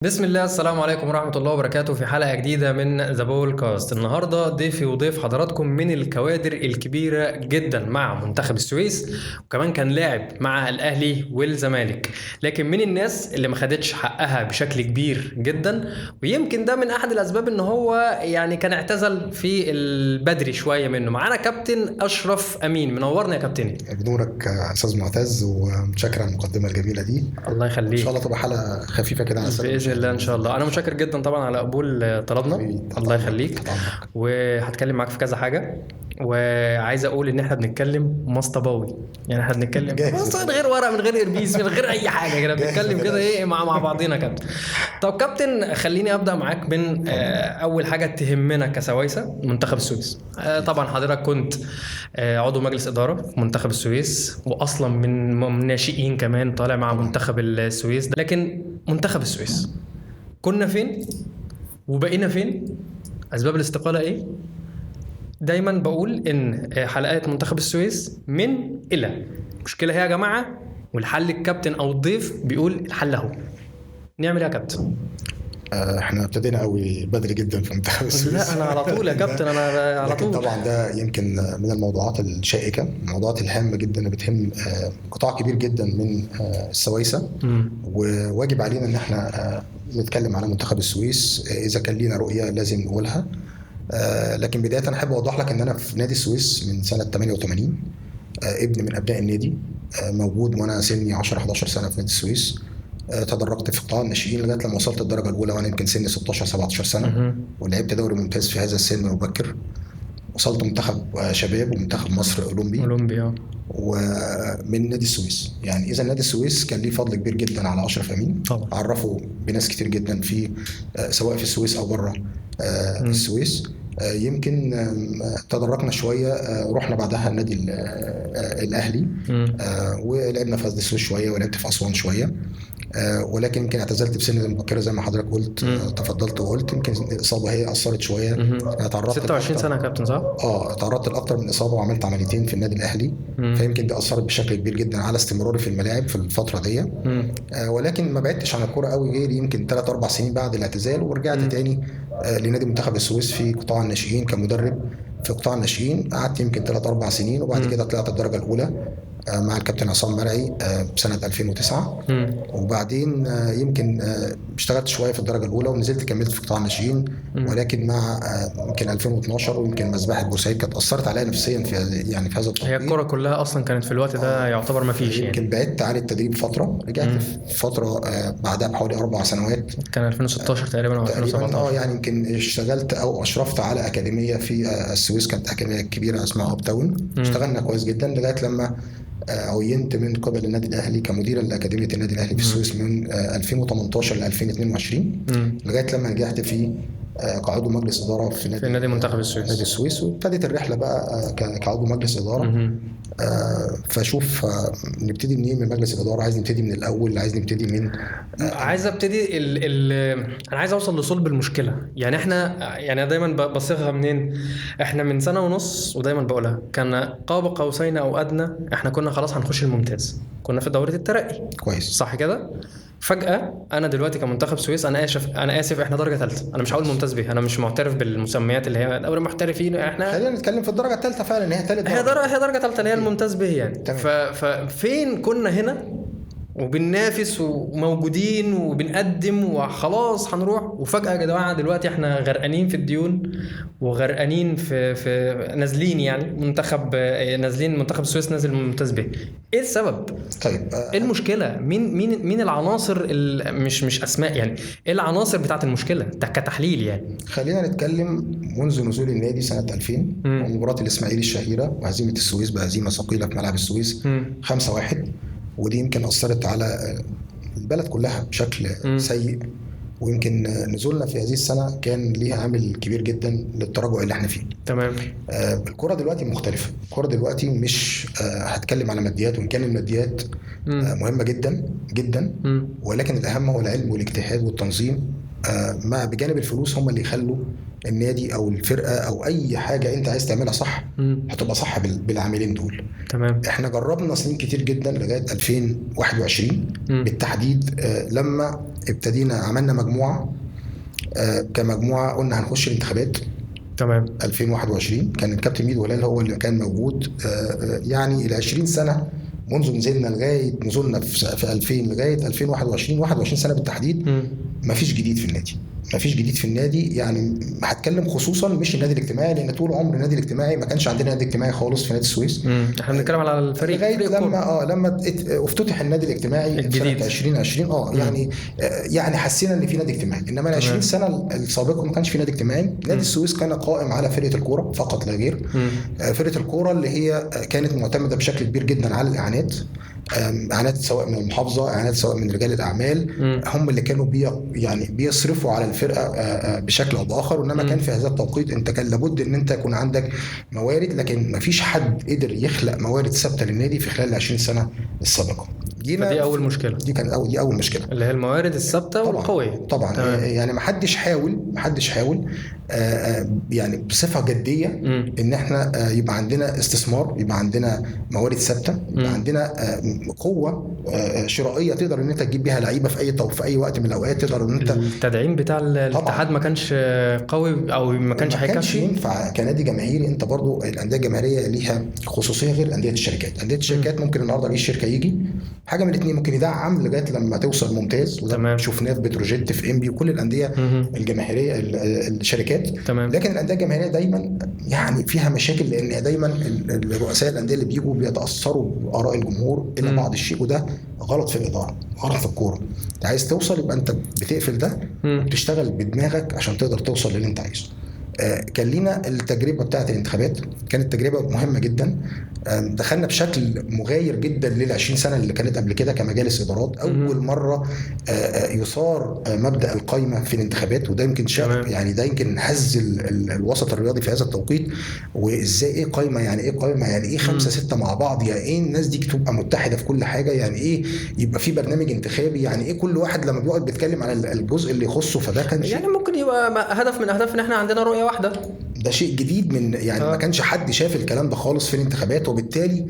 بسم الله، السلام عليكم ورحمة الله وبركاته. في حلقة جديدة من ذا بول كاست. النهاردة ضيفي وضيف حضراتكم من الكوادر الكبيرة جدا مع منتخب السويس، وكمان كان لاعب مع الأهلي والزمالك، لكن من الناس اللي ما خدتش حقها بشكل كبير جدا، ويمكن ده من أحد الأسباب إن هو يعني كان اعتزل في البدري شوية منه. معانا كابتن أشرف أمين، منورنا يا كابتن. بنورك استاذ معتز، ومتشكر على المقدمه الجميله دي. الله ان شاء يخليك. الله تبقى حلقه خفيفه كده على بإذن الله إن شاء الله. أنا متشكر جدا طبعا على قبول طلبنا. الله يخليك. وهتكلم معاك في كذا حاجة، وعايز أقول إن إحنا بنتكلم مسطباوي، يعني إحنا بنتكلم من غير ورق، من غير إربيس، من غير أي حاجة كده، بنتكلم كده إيه مع بعضينا كابتن. طب كابتن، خليني أبدأ معاك من أول حاجة تهمنا كسويسة، منتخب السويس. طبعا حضرتك كنت عضو مجلس إدارة في منتخب السويس، وأصلا من ناشئين كمان طالع مع منتخب السويس. لكن منتخب السويس كنا فين وبقينا فين؟ أسباب الاستقالة إيه؟ دايما بقول إن حلقات منتخب السويس من إلى مشكلة هي يا جماعة، والحل الكابتن أو الضيف بيقول الحل أهو. نعمل إيه يا كابتن؟ احنا ابتدينا قوي بدري جدا في منتخب السويس. لا أنا على طول يا كابتن، أنا على طول. طبعا ده يمكن من الموضوعات الشائكه، الموضوعات الهامه جدا اللي بتهم قطاع كبير جدا من السويسه، وواجب علينا ان احنا نتكلم على منتخب السويس. اذا كان لينا رؤيه لازم نقولها. لكن بدايه احب اوضح لك ان انا في نادي السويس من سنه 88. ابن من ابناء النادي، موجود وانا سني 10 11 سنه في نادي السويس. تدرجت في قطاع الناشئين لغايه لما وصلت الدرجه الاولى وانا يمكن سني 16 17 سنه، ولعبت دوري ممتاز في هذا السن المبكر. وصلت منتخب شباب ومنتخب مصر اولمبي ومن نادي السويس. يعني اذا نادي السويس كان ليه فضل كبير جدا على اشرف امين طبعا. عرفه بناس كتير جدا في سواء في السويس او بره السويس. يمكن تدرجنا شويه، رحنا بعدها النادي الاهلي، ولعبنا في نادي السويس شويه، ولعبت في اسوان شويه. ولكن يمكن اعتزلت بسن مبكره زي ما حضرتك قلت. تفضلت وقلت يمكن الاصابه هي اثرت شويه. انا تعرضت 26 سنه يا كابتن، صح؟ تعرضت لاكثر من اصابه، وعملت عمليتين في النادي الاهلي. فيمكن دي اثرت بشكل كبير جدا على استمراري في الملاعب في الفتره دي. ولكن ما بعدتش عن الكوره قوي غير يمكن 3 4 سنين بعد الاعتزال، ورجعت تاني لنادي منتخب السويس في قطاع الناشئين كمدرب. في قطاع الناشئين قعدت يمكن 3 4 سنين، وبعد كده طلعت الدرجه الاولى مع الكابتن عصام مرعي سنه 2009. وبعدين يمكن اشتغلت شويه في الدرجه الاولى، ونزلت كملت في قطاع الناشئين. ولكن مع يمكن 2012 ويمكن مذبحه بورسعيد كانت اثرت عليا نفسيا في يعني في هذا التوقيت. هي الكره كلها اصلا كانت في الوقت ده يعتبر ما فيش. يمكن يعني بعدت عن التدريب فتره، رجعت في فتره بعدها بحوالي 4 سنوات، كان 2016 تقريبا او 2017. يعني يمكن اشتغلت او اشرفت على اكاديميه في السويس، كانت اكاديميه كبيره اسمها اب تاون. اشتغلنا كويس جدا لغايه لما عينت من قبل النادي الاهلي كمدير لاكاديميه النادي الاهلي في السويس من 2018 ل 2022، لغايه لما نجحت في كعضو مجلس اداره في نادي منتخب السويس. نادي السويس، وابتدت الرحله بقى كعضو مجلس اداره. فشوف نبتدي منين من مجلس الاداره؟ عايز نبتدي من الاول؟ عايز نبتدي من عايز ابتدي انا عايز اوصل لصلب المشكله. يعني احنا يعني دايما بصيغها منين؟ احنا من سنه ونص، ودايما بقولها، كان قاب قوسين او ادنى، احنا كنا خلاص هنخش الممتاز، كنا في دوره الترقي كويس، صح كده؟ فجأة أنا دلوقتي كمنتخب سويس، أنا آسف إحنا درجة ثالثة. أنا مش هقول ممتاز به، أنا مش معترف بالمسميات اللي هي دوري محترفين. إحنا خلينا نتكلم في الدرجة الثالثة فعلا، هي ثالث درجة، هي درجة ثالثة اللي هي الممتاز به يعني. ففين كنا هنا وبننافس وموجودين وبنقدم وخلاص هنروح، وفجأة يا جماعة دلوقتي احنا غرقانين في الديون، وغرقانين في نازلين، يعني نازلين منتخب السويس نازل ممتاز به. ايه السبب؟ طيب ايه المشكلة؟ مين العناصر مش اسماء يعني، ايه العناصر بتاعت المشكلة كتحليل يعني؟ خلينا نتكلم منذ نزول النادي سنة 2000 ومباراة الإسماعيلي الشهيرة وهزيمة السويس بهزيمة ثقيلة في ملعب السويس 5-1، ودي يمكن أثرت على البلد كلها بشكل سيء. ويمكن نزولنا في هذه السنة كان ليها عامل كبير جدا للتراجع اللي احنا فيه. تمام. الكرة دلوقتي مختلفة، الكرة دلوقتي مش هتكلم على ماديات، وإن كان الماديات مهمة جدا جدا، ولكن الأهم هو العلم والاجتهاد والتنظيم. مع بجانب الفلوس هم اللي يخلوا النادي او الفرقه او اي حاجه انت عايز تعملها صح هتبقى صح بالعاملين دول. تمام. احنا جربنا سنين كتير جدا لغايه 2021 بالتحديد، لما ابتدينا عملنا مجموعه، كمجموعه قلنا هنخش الانتخابات. تمام. 2021 كان الكابتن ميدو هلال هو اللي كان موجود. يعني الى 20 سنه منذ نزلنا لغايه نزولنا في 2000 لغايه 21 سنه بالتحديد، مفيش جديد في النادي. مفيش جديد في النادي. يعني هتكلم خصوصا مش النادي الاجتماعي، لان طول عمر النادي الاجتماعي ما كانش عندنا نادي اجتماعي خالص في نادي السويس. احنا بنتكلم على الفريق لغايه لما افتتح النادي الاجتماعي في سنه 2020. يعني حسينا ان في نادي اجتماعي، انما ال 20 سنه السابقه ما كانش في نادي اجتماعي. نادي السويس كان قائم على فرقه الكوره فقط لا غير. فرقه الكوره اللي هي كانت معتمده بشكل كبير جدا على الاعانات، سواء من المحافظه، اعانات سواء من رجال الاعمال. هم اللي كانوا يعني بيصرفوا على الفرقه بشكل او باخر. وانما كان في هذا التوقيت انت كان لابد ان انت يكون عندك موارد، لكن ما فيش حد قدر يخلق موارد ثابته للنادي في خلال 20 سنه السابقه. دي اول مشكله. دي اول مشكله اللي هي الموارد الثابته والقويه. طبعا يعني ما حدش حاول يعني بصفه جديه ان احنا يبقى عندنا استثمار، يبقى عندنا موارد ثابته، يبقى عندنا قوه شرائيه تقدر ان انت تجيب بيها لعيبه في اي وقت من الاوقات. تقدر ان انت التدعيم بتاع الاتحاد ما كانش قوي او ما كانش هيكفي. ينفع كنادي جماهيري. انت برضو الانديه الجماهيريه ليها خصوصيه غير انديه الشركات. انديه الشركات ممكن النهارده ليه شركه يجي حاجه من الاثنين، ممكن يدعم لغايه لما توصل ممتاز، وده شفناه في بتروجيت في انبي وكل الانديه الجماهيريه الشركات. تمام. لكن الانديه الجماهيريه دايما يعني فيها مشاكل، لان دايما الرؤساء الانديه اللي بيجوا بيتاثروا باراء الجمهور الى بعض الشيء، وده غلط في الاداره، غلط في الكوره. انت عايز توصل يبقى انت بتقفل ده وبتشتغل بدماغك عشان تقدر توصل للي انت عايزه. كان لينا التجربه بتاعه الانتخابات، كانت تجربه مهمه جدا. دخلنا بشكل مغاير جدا لل20 سنه اللي كانت قبل كده كمجالس ادارات. اول مره يثار مبدا القايمه في الانتخابات، وده يمكن يعني ده يمكن هز الوسط الرياضي في هذا التوقيت. وازاي ايه قايمه؟ يعني ايه قايمه؟ يعني ايه 5-6 مع بعض؟ يعني ايه الناس دي تبقى متحده في كل حاجه؟ يعني ايه يبقى في برنامج انتخابي؟ يعني ايه كل واحد لما بيقعد بيتكلم على الجزء اللي يخصه؟ فده كان يعني ممكن يبقى هدف من اهداف ان احنا عندنا رؤيه واحده. ده شيء جديد من يعني ما كانش حد شاف الكلام ده خالص في الانتخابات. وبالتالي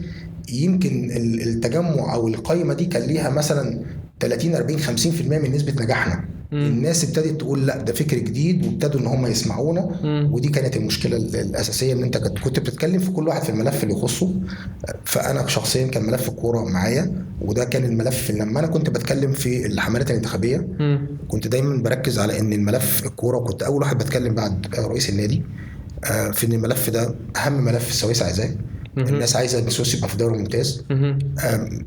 يمكن التجمع او القائمه دي كان ليها مثلا 30 40 50% من نسبه نجاحنا. الناس ابتدت تقول لا ده فكر جديد، وابتدوا ان هم يسمعونا. ودي كانت المشكله الاساسيه، ان انت كنت بتتكلم في كل واحد في الملف اللي يخصه. فانا شخصيا كان ملف الكوره معايا، وده كان الملف لما انا كنت بتكلم في الحملات الانتخابيه. كنت دايما بركز على ان الملف الكوره، كنت اول واحد بتكلم بعد رئيس النادي في ان الملف ده اهم ملف السويس عايزاه. الناس عايزه السويس يبقى في دوري ممتاز.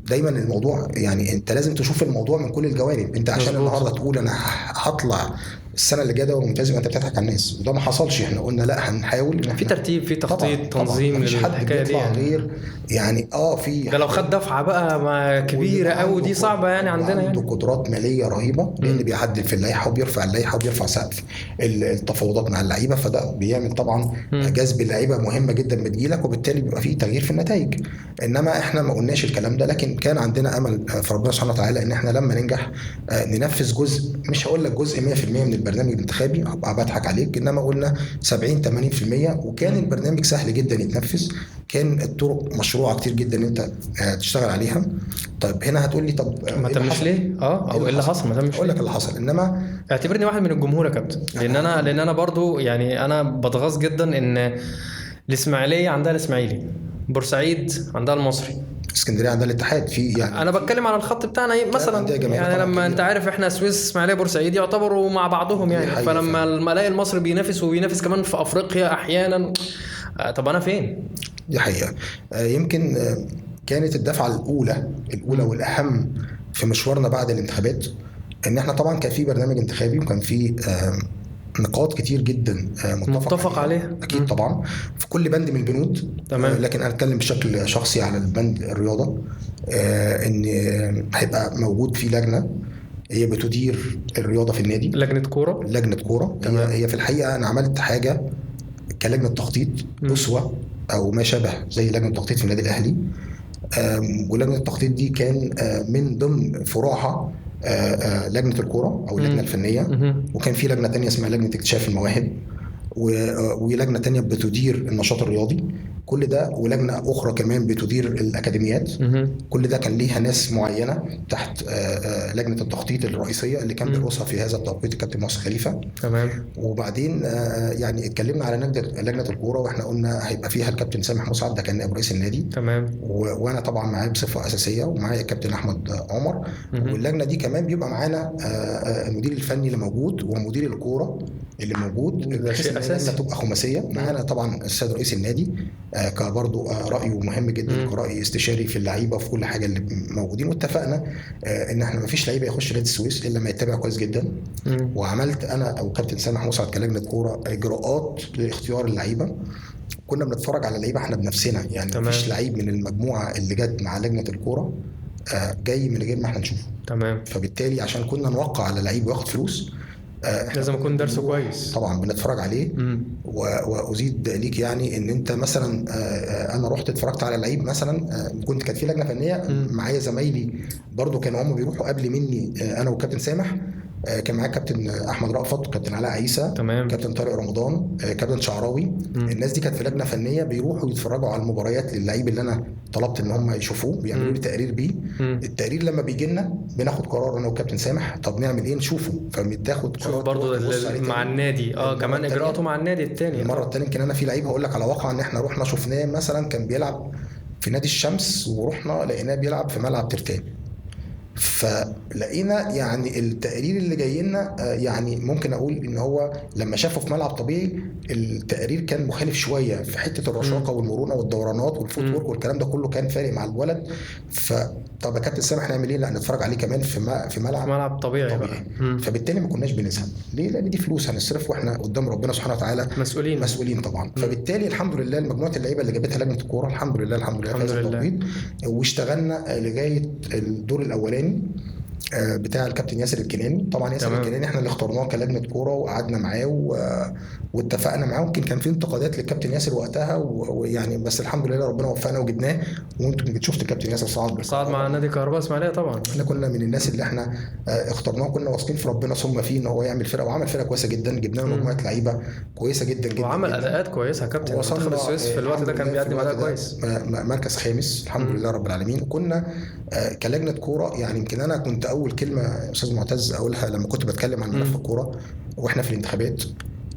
دايما الموضوع يعني انت لازم تشوف الموضوع من كل الجوانب. انت عشان النهارده تقول انا هطلع السنه اللي جايه دوري ممتاز يبقى انت بتضحك على الناس، وده ما حصلش. احنا قلنا لا هنحاول في ترتيب، في تخطيط، تنظيم للحكايه دي غير يعني في ده لو خد دفعه بقى كبيره قوي دي صعبه يعني عندنا عنده قدرات ماليه رهيبه، لان بيعدل في اللائحه وبيرفع اللائحه وبيرفع سقف التفاوضات مع اللعيبه. فده بيعمل طبعا جذب اللعيبه مهمه جدا بتجيلك، وبالتالي بيبقى فيه تغيير في النتائج. انما احنا ما قلناش الكلام ده، لكن كان عندنا امل في ربنا سبحانه وتعالى ان احنا لما ننجح ننفذ جزء، مش هقول لك جزء 100% من البرنامج الانتخابي، هبقى بضحك عليك، انما قلنا 70 80%. وكان البرنامج سهل جدا يتنفذ، كان الطرق مشروعه كتير جدا ان انت تشتغل عليها. طيب هنا هتقول لي طب ما تمش ليه؟ او ايه اللي حصل؟ ما تمش. اقول لك اللي حصل، انما اعتبرني واحد من الجمهور يا كابتن، لان انا برضو يعني انا بتغاظ جدا ان الاسماعيليه عندها الاسماعيلي، بورسعيد عندها المصري، اسكندريه عندها الاتحاد. في يعني انا بتكلم على الخط بتاعنا مثلا، يعني لما انت عارف احنا سويس اسماعيليه بورسعيد يعتبروا مع بعضهم يعني. فلما الاقي المصري بينافس كمان في افريقيا احيانا، طب انا فين؟ دي حقيقه. يمكن كانت الدفعه الاولى والاهم في مشوارنا بعد الانتخابات ان احنا طبعا كان في برنامج انتخابي، وكان في نقاط كتير جدا متفق عليها اكيد طبعا في كل بند من البنود. تمام. لكن انا اتكلم بشكل شخصي على البند الرياضه، ان هيبقى موجود في لجنه هي بتدير الرياضه في النادي، لجنه كوره. هي في الحقيقه انا عملت حاجه كلجنه تخطيط اسوه او ما شابه زي لجنه التخطيط في النادي الاهلي. ولجنه التخطيط دي كان من ضمن فروعها لجنه الكوره او اللجنه الفنيه، وكان في لجنه تانية اسمها لجنه اكتشاف المواهب. ولجنه تانية بتدير النشاط الرياضي كل ده، ولجنه اخرى كمان بتدير الاكاديميات. كل ده كان ليها ناس معينه تحت لجنه التخطيط الرئيسيه اللي كان بيرقصها في هذا التوقيت الكابتن محسن خليفه. تمام. وبعدين يعني اتكلمنا على لجنه الكوره، واحنا قلنا هيبقى فيها الكابتن سامح مسعد ده كان نائب رئيس النادي. تمام. وانا طبعا معايا بصفه اساسيه، ومعايا الكابتن احمد عمر. واللجنه دي كمان بيبقى معانا المدير الفني اللي موجود ومدير الكوره اللي موجود، بحيث ان اللجنه تبقى خماسيه. معانا طبعا السيد رئيس النادي كبرضو رايه مهم جدا كراي استشاري في اللعيبه وفي كل حاجه اللي موجودين. واتفقنا ان احنا ما فيش لعيبه يخش نادي السويس الا ما يتابع كويس جدا. وعملت انا او كابتن سامح مسعد كلجنه كوره اجراءات لاختيار اللعيبه. كنا بنتفرج على اللعيبه احنا بنفسنا، يعني ما فيش لعيب من المجموعه اللي جت مع لجنه الكوره جاي من غير ما احنا نشوفه. تمام. فبالتالي عشان كنا نوقع على لعيب وياخد فلوس لازم يكون درسه كويس. طبعا بنتفرج عليه. وازيد ليك يعني ان انت مثلا انا رحت اتفرجت على لعيب مثلا، كانت في لجنه فنيه معايا زمايلي برضو كانوا هم بيروحوا قبل مني، انا والكابتن سامح. كان معايا كابتن احمد رأفت، كابتن علاء عيسى، تمام. كابتن طارق رمضان، كابتن شعراوي. الناس دي كانت في لجنه فنيه بيروحوا يتفرجوا على المباريات للعيب اللي انا طلبت ان هم يشوفوه، بيعملوا لي تقرير بيه. التقرير لما بيجي لنا بناخد قرار انا وكابتن سامح، طب نعمل ايه نشوفه. فبتاخد قرار برضه مع النادي كمان اجراءاته مع النادي الثاني. المره الثانيه يمكن انا في لعيب هقول لك على واقع ان احنا رحنا شفناه مثلا كان بيلعب في نادي الشمس، ورحنا لقيناه بيلعب في ملعب ترتان. فلقينا يعني التقرير اللي جاي لنا يعني ممكن اقول ان هو لما شافه في ملعب طبيعي التقرير كان مخالف شويه في حته الرشاقه والمرونه والدورانات والفوت وورك والكلام ده كله كان فارق مع الولد. فطب يا كابتن سامح نعمل ايه؟ لا نتفرج عليه كمان في ملعب طبيعي. فبالتالي ما كناش بنزهق. ليه؟ لان دي فلوس هنصرف واحنا قدام ربنا سبحانه وتعالى مسؤولين طبعا. فبالتالي الحمد لله مجموعه اللعيبه اللي جابتها لجنه الكوره الحمد لله في هذا التوقيت. واشتغلنا لغايه الدور الاولاني بتاع الكابتن ياسر الكناني. طبعا ياسر الكناني احنا اللي اخترناه كلجنه كوره وقعدنا معاه واتفقنا معاه. يمكن كان في انتقادات للكابتن ياسر وقتها ويعني بس الحمد لله ربنا وفقنا وجبناه. وانتم شفتوا الكابتن ياسر صعد مع نادي كهرباء اسماعيليه. طبعا احنا كنا من الناس اللي احنا اخترناه، كنا واثقين في ربنا ثم فيه ان هو يعمل فرقه، وعمل فرقه كويسه جدا. جبنا له مجموعه لعيبه كويسه جدا جدا وعمل اداءات كويسه. كابتن منتخب السويس في الوقت ده كان بيقدم اداء كويس، مركز خامس الحمد لله رب العالمين. وكنا كلجنه كوره يعني يمكن انا كنت اول كلمه استاذ معتز اقولها لما كنت بتكلم عن ملف الكوره واحنا في الانتخابات،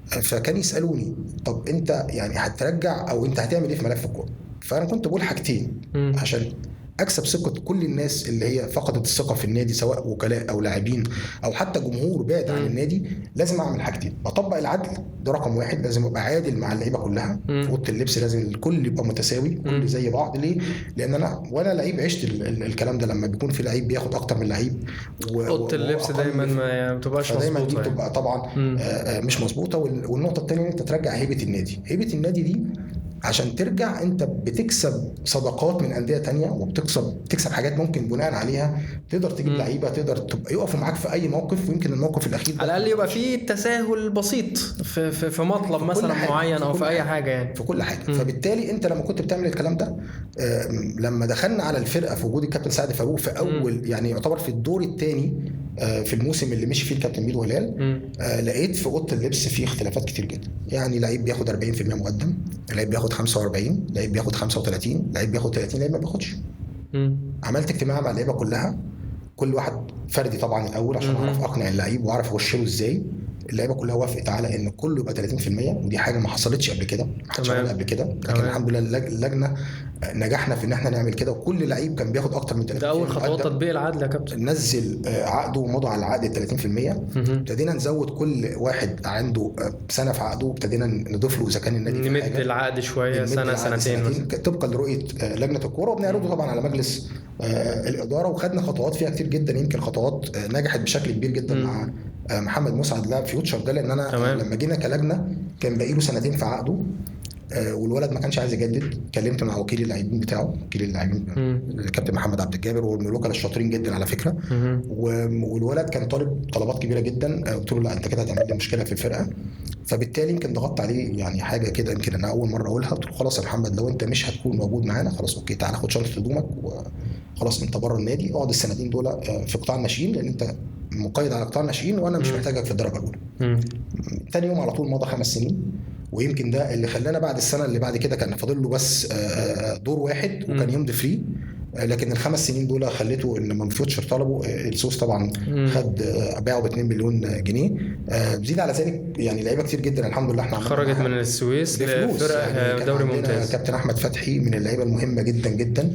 فكان يسالوني طب انت يعني هترجع او انت هتعمل ايه في ملف الكوره؟ فانا كنت بقول حاجتين عشان اكسب ثقه كل الناس اللي هي فقدت الثقه في النادي، سواء وكلاء او لاعبين او حتى جمهور بعد عن النادي. لازم اعمل حاجتين: اطبق العدل، ده رقم واحد، لازم ابقى عادل مع اللعيبه كلها. في اوضه اللبس لازم الكل يبقى متساوي، كل زي بعض. ليه؟ لان وانا لعيب عشت الكلام ده. لما بيكون في لعيب بياخد اكتر من لعيب اوضه اللبس دايما ما بتبقاش مظبوطه، دايما دي بتبقى طبعا مش مظبوطه. والنقطه الثانيه ان انت ترجع هيبه النادي. هيبه النادي دي عشان ترجع انت بتكسب صداقات من انديه تانية، وبتكسب حاجات ممكن بناء عليها تقدر تجيب لعيبه تقدر تبقى يقفوا معاك في اي موقف. ويمكن الموقف الاخير على الاقل يبقى فيه تساهل بسيط في مطلب مثلا معين او في اي حاجه يعني، في كل حاجه. فبالتالي انت لما كنت بتعمل الكلام ده، لما دخلنا على الفرقه في وجود الكابتن سعد فاروق في اول يعني يعتبر في الدور الثاني في الموسم اللي مشي فيه الكابتن ميدو هلال، لقيت في اوضه اللبس فيه اختلافات كتير جدا. يعني لعيب بياخد 40% مقدم، لعيب بياخد 45، لعيب بياخد 35، لعيب بياخد 30، لعيب ما بياخدش. عملت اجتماع مع اللعيبه كلها، كل واحد فردي طبعا الاول عشان اعرف اقنع اللعيب واعرف اخش له ازاي. اللعيبه كلها وافقت على ان كله يبقى 30%، ودي حاجه ما حصلتش قبل كده، ما حدش عملها قبل كده. لكن الحمد لله اللجنه نجحنا في ان احنا نعمل كده، وكل لعيب كان بياخد اكتر من 30%. ده اول خطوات تطبيق العدل يا كابتن. نزل عقده ومضى على العقد 30%. ابتدينا نزود كل واحد عنده سنه في عقده، ابتدينا نضيف له اذا كان النادي نمد العقد شويه سنه سنتين طبقا لرؤيه لجنه الكوره، وبنعرضه طبعا على مجلس الاداره. وخدنا خطوات فيها كتير جدا، يمكن خطوات نجحت بشكل كبير جدا مع محمد مسعد لاعب فيوتشر ده. لان انا لما جينا كلجنه كان باقي له سنتين في عقده، والولد ما كانش عايز يجدد. كلمت مع وكيل اللاعبين بتاعه، وكيل اللاعبين الكابتن محمد عبد الجابر، والملوكه الشاطرين جدا على فكره. والولد كان طالب طلبات كبيره جدا. قلت له لا انت كده هتعمل لي مشكله في الفرقه. فبالتالي يمكن ضغطت عليه يعني حاجه كده، يمكن انا اول مره اقولها. قلت له خلاص يا محمد لو انت مش هتكون موجود معانا خلاص اوكي، تعالى خد شنطه هدومك وخلاص انت بره النادي، اقعد السنتين دول في قطاع الناشئين، لان انت مقيد على قطاع الناشئين وانا مش محتاجك في الدرجه الاولى. تاني يوم على طول مضى 5 سنين. ويمكن ده اللي خلانا بعد السنه اللي بعد كده كان فاضل له بس دور واحد وكان يمضي فري. لكن الخمس سنين دول خليته ان لما فيوتشر طلبوا السويس طبعا خد باعه ب 2 مليون جنيه. زيد على ذلك يعني لعيبه كتير جدا الحمد لله احنا خرجت من السويس لفرق يعني دوري ممتاز. كابتن احمد فتحي من اللعيبه المهمه جدا جدا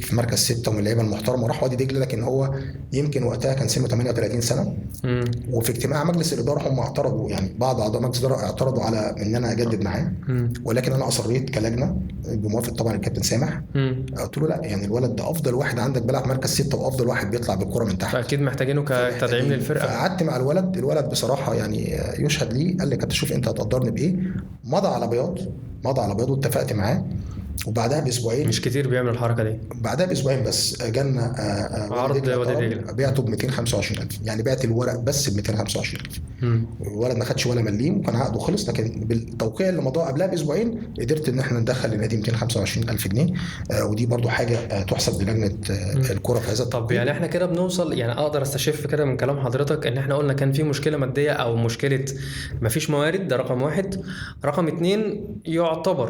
في مركز 6 ومن اللعيبه المحترمه، وراح وادي دجله. لكن هو يمكن وقتها كان سنه 38 سنه. وفي اجتماع مجلس الاداره هم اعترضوا، يعني بعض اعضاء مجلس الاداره اعترضوا على ان انا اجدد معاه، ولكن انا اصريت كلجنه بموافقه طبعا الكابتن سامح. قلت له لا، يعني الولد ده افضل واحد عندك بيلعب مركز 6 وافضل واحد بيطلع بالكره من تحت، فاكيد محتاجينه كتدعيم للفرقه. فقعدت مع الولد بصراحه يعني يشهد لي، قال لي كابتن شوف انت هتقدرني بايه. مضى على بياض واتفقت معاه. وبعدها باسبوعين، مش كتير بيعمل الحركه دي، بعدها باسبوعين بس جالنا عرض وادي دجله بعته ب 225,000. يعني بعت الورق بس ب 225,000. الولد ما خدش ولا مليم وكان عقده خلص، لكن بالتوقيع اللي مضى قبلها باسبوعين قدرت ان احنا ندخل للنادي 225,000 جنيه. ودي برضو حاجه تحسب للجنه الكره في هذا التوقيت. طب يعني احنا كده بنوصل، يعني اقدر استشف كده من كلام حضرتك ان احنا قلنا كان في مشكله ماديه او مشكله مفيش موارد، ده رقم واحد. رقم 2 يعتبر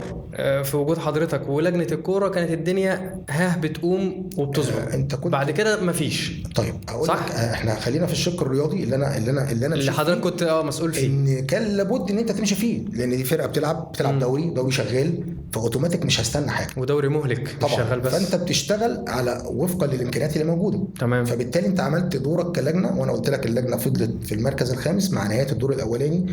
في وجود حضرتك ولجنه الكوره كانت الدنيا بتقوم وبتظبط. انت كنت بعد كده مفيش. طيب اقول لك احنا خلينا في الشق الرياضي اللي حضرتك كنت مسؤول فيه، ان كان لابد ان انت تمشي فيه، لان دي فرقه بتلعب دوري شغال، فاوتوماتيك مش هستنى حاجه، ودوري مهلك طبعا شغال بس. فانت بتشتغل على وفقا للامكانيات اللي موجوده. تمام. فبالتالي انت عملت دورك كلجنه، وانا قلت لك اللجنه فضلت في المركز الخامس مع نهايه الدور الاولاني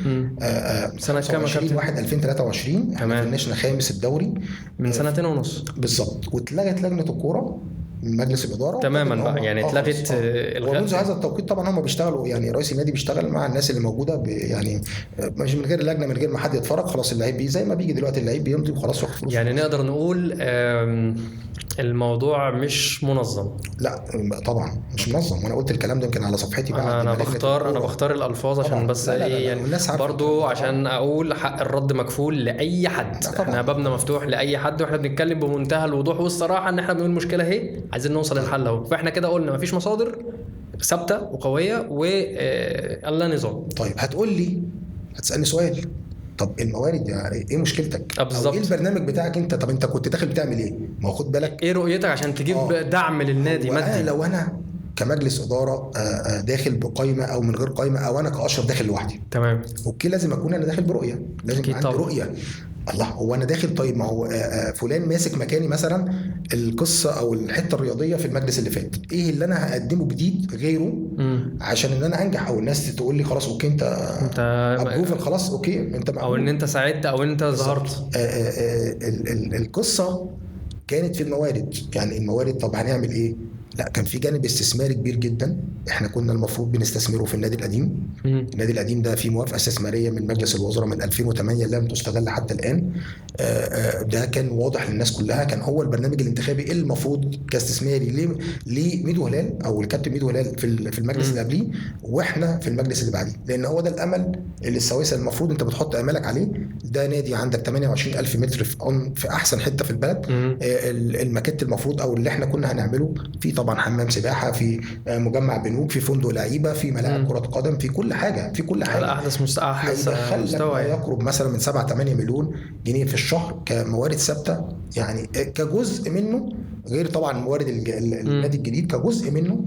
سنه كام؟ 2023 احنا فنشنا خامس الدوري من 2.5 بالظبط. واتلغت لجنه الكوره من مجلس الاداره تماما بقى، يعني اتلغت. ومنذ هذا التوقيت طبعا هم بيشتغلوا، يعني رئيس النادي بيشتغل مع الناس اللي موجوده يعني مش من غير لجنه، من غير ما حد يتفرج. خلاص اللعيب بيجي زي ما بيجي دلوقتي، اللعيب بيمضي وخلاص ياخد فلوس. يعني نقدر نقول الموضوع مش منظم. لا طبعا مش منظم، وانا قلت الكلام ده يمكن على صفحتي بعد. انا بختار الالفاظ عشان بس يعني برضو عشان اقول حق الرد مكفول لاي حد. احنا بابنا مفتوح لاي حد، واحنا بنتكلم بمنتهى الوضوح والصراحه ان احنا بنقول مشكله اهي عايزين نوصل للحل اهو. فاحنا كده قلنا مفيش مصادر ثابته وقويه والله نظام. طيب هتسالني سؤال، طب الموارد يعني ايه مشكلتك؟ بالظبط. ايه البرنامج بتاعك انت؟ طب انت كنت داخل بتعمل ايه؟ ما خد بالك ايه رؤيتك عشان تجيب دعم للنادي مادي؟ لو انا كمجلس اداره داخل بقائمه او من غير قائمه، او انا كاشرف داخل لوحدي، تمام، اوكي، لازم اكون انا داخل برؤيه، لازم عندي رؤيه. الله، هو انا داخل طيب ما هو فلان ماسك مكاني مثلا القصه او الحته الرياضيه في المجلس اللي فات، ايه اللي انا هقدمه جديد غيره عشان ان انا انجح، او الناس تقول لي خلاص اوكي انت ابروفل، خلاص اوكي انت مقبول، او ان انت ساعدت او ان انت ظهرت. القصه كانت في الموارد. يعني الموارد، طب هنعمل ايه؟ لا، كان في جانب استثماري كبير جدا احنا كنا المفروض بنستثمره في النادي القديم. النادي القديم ده فيه موافقه استثماريه من مجلس الوزراء من 2008 لم تستغل حتى الان. ده كان واضح للناس كلها، كان هو البرنامج الانتخابي المفروض كاستثماري لميدو هلال او الكابتن ميدو هلال في المجلس اللي قبليه، واحنا في المجلس اللي بعديه، لان هو ده الامل اللي السويسه المفروض انت بتحط امالك عليه. ده نادي عندك 28,000 متر في احسن حته في البلد. الماكيت المفروض او اللي احنا كنا هنعمله فيه طبعا حمام سباحه، في مجمع بنوك، في فندق لعيبه، في ملاعب كره قدم، في كل حاجه، على احدث مستوى يقرب مثلا من 7-8 مليون جنيه في الشهر كموارد ثابته، يعني كجزء منه، غير طبعا موارد النادي الجديد، كجزء منه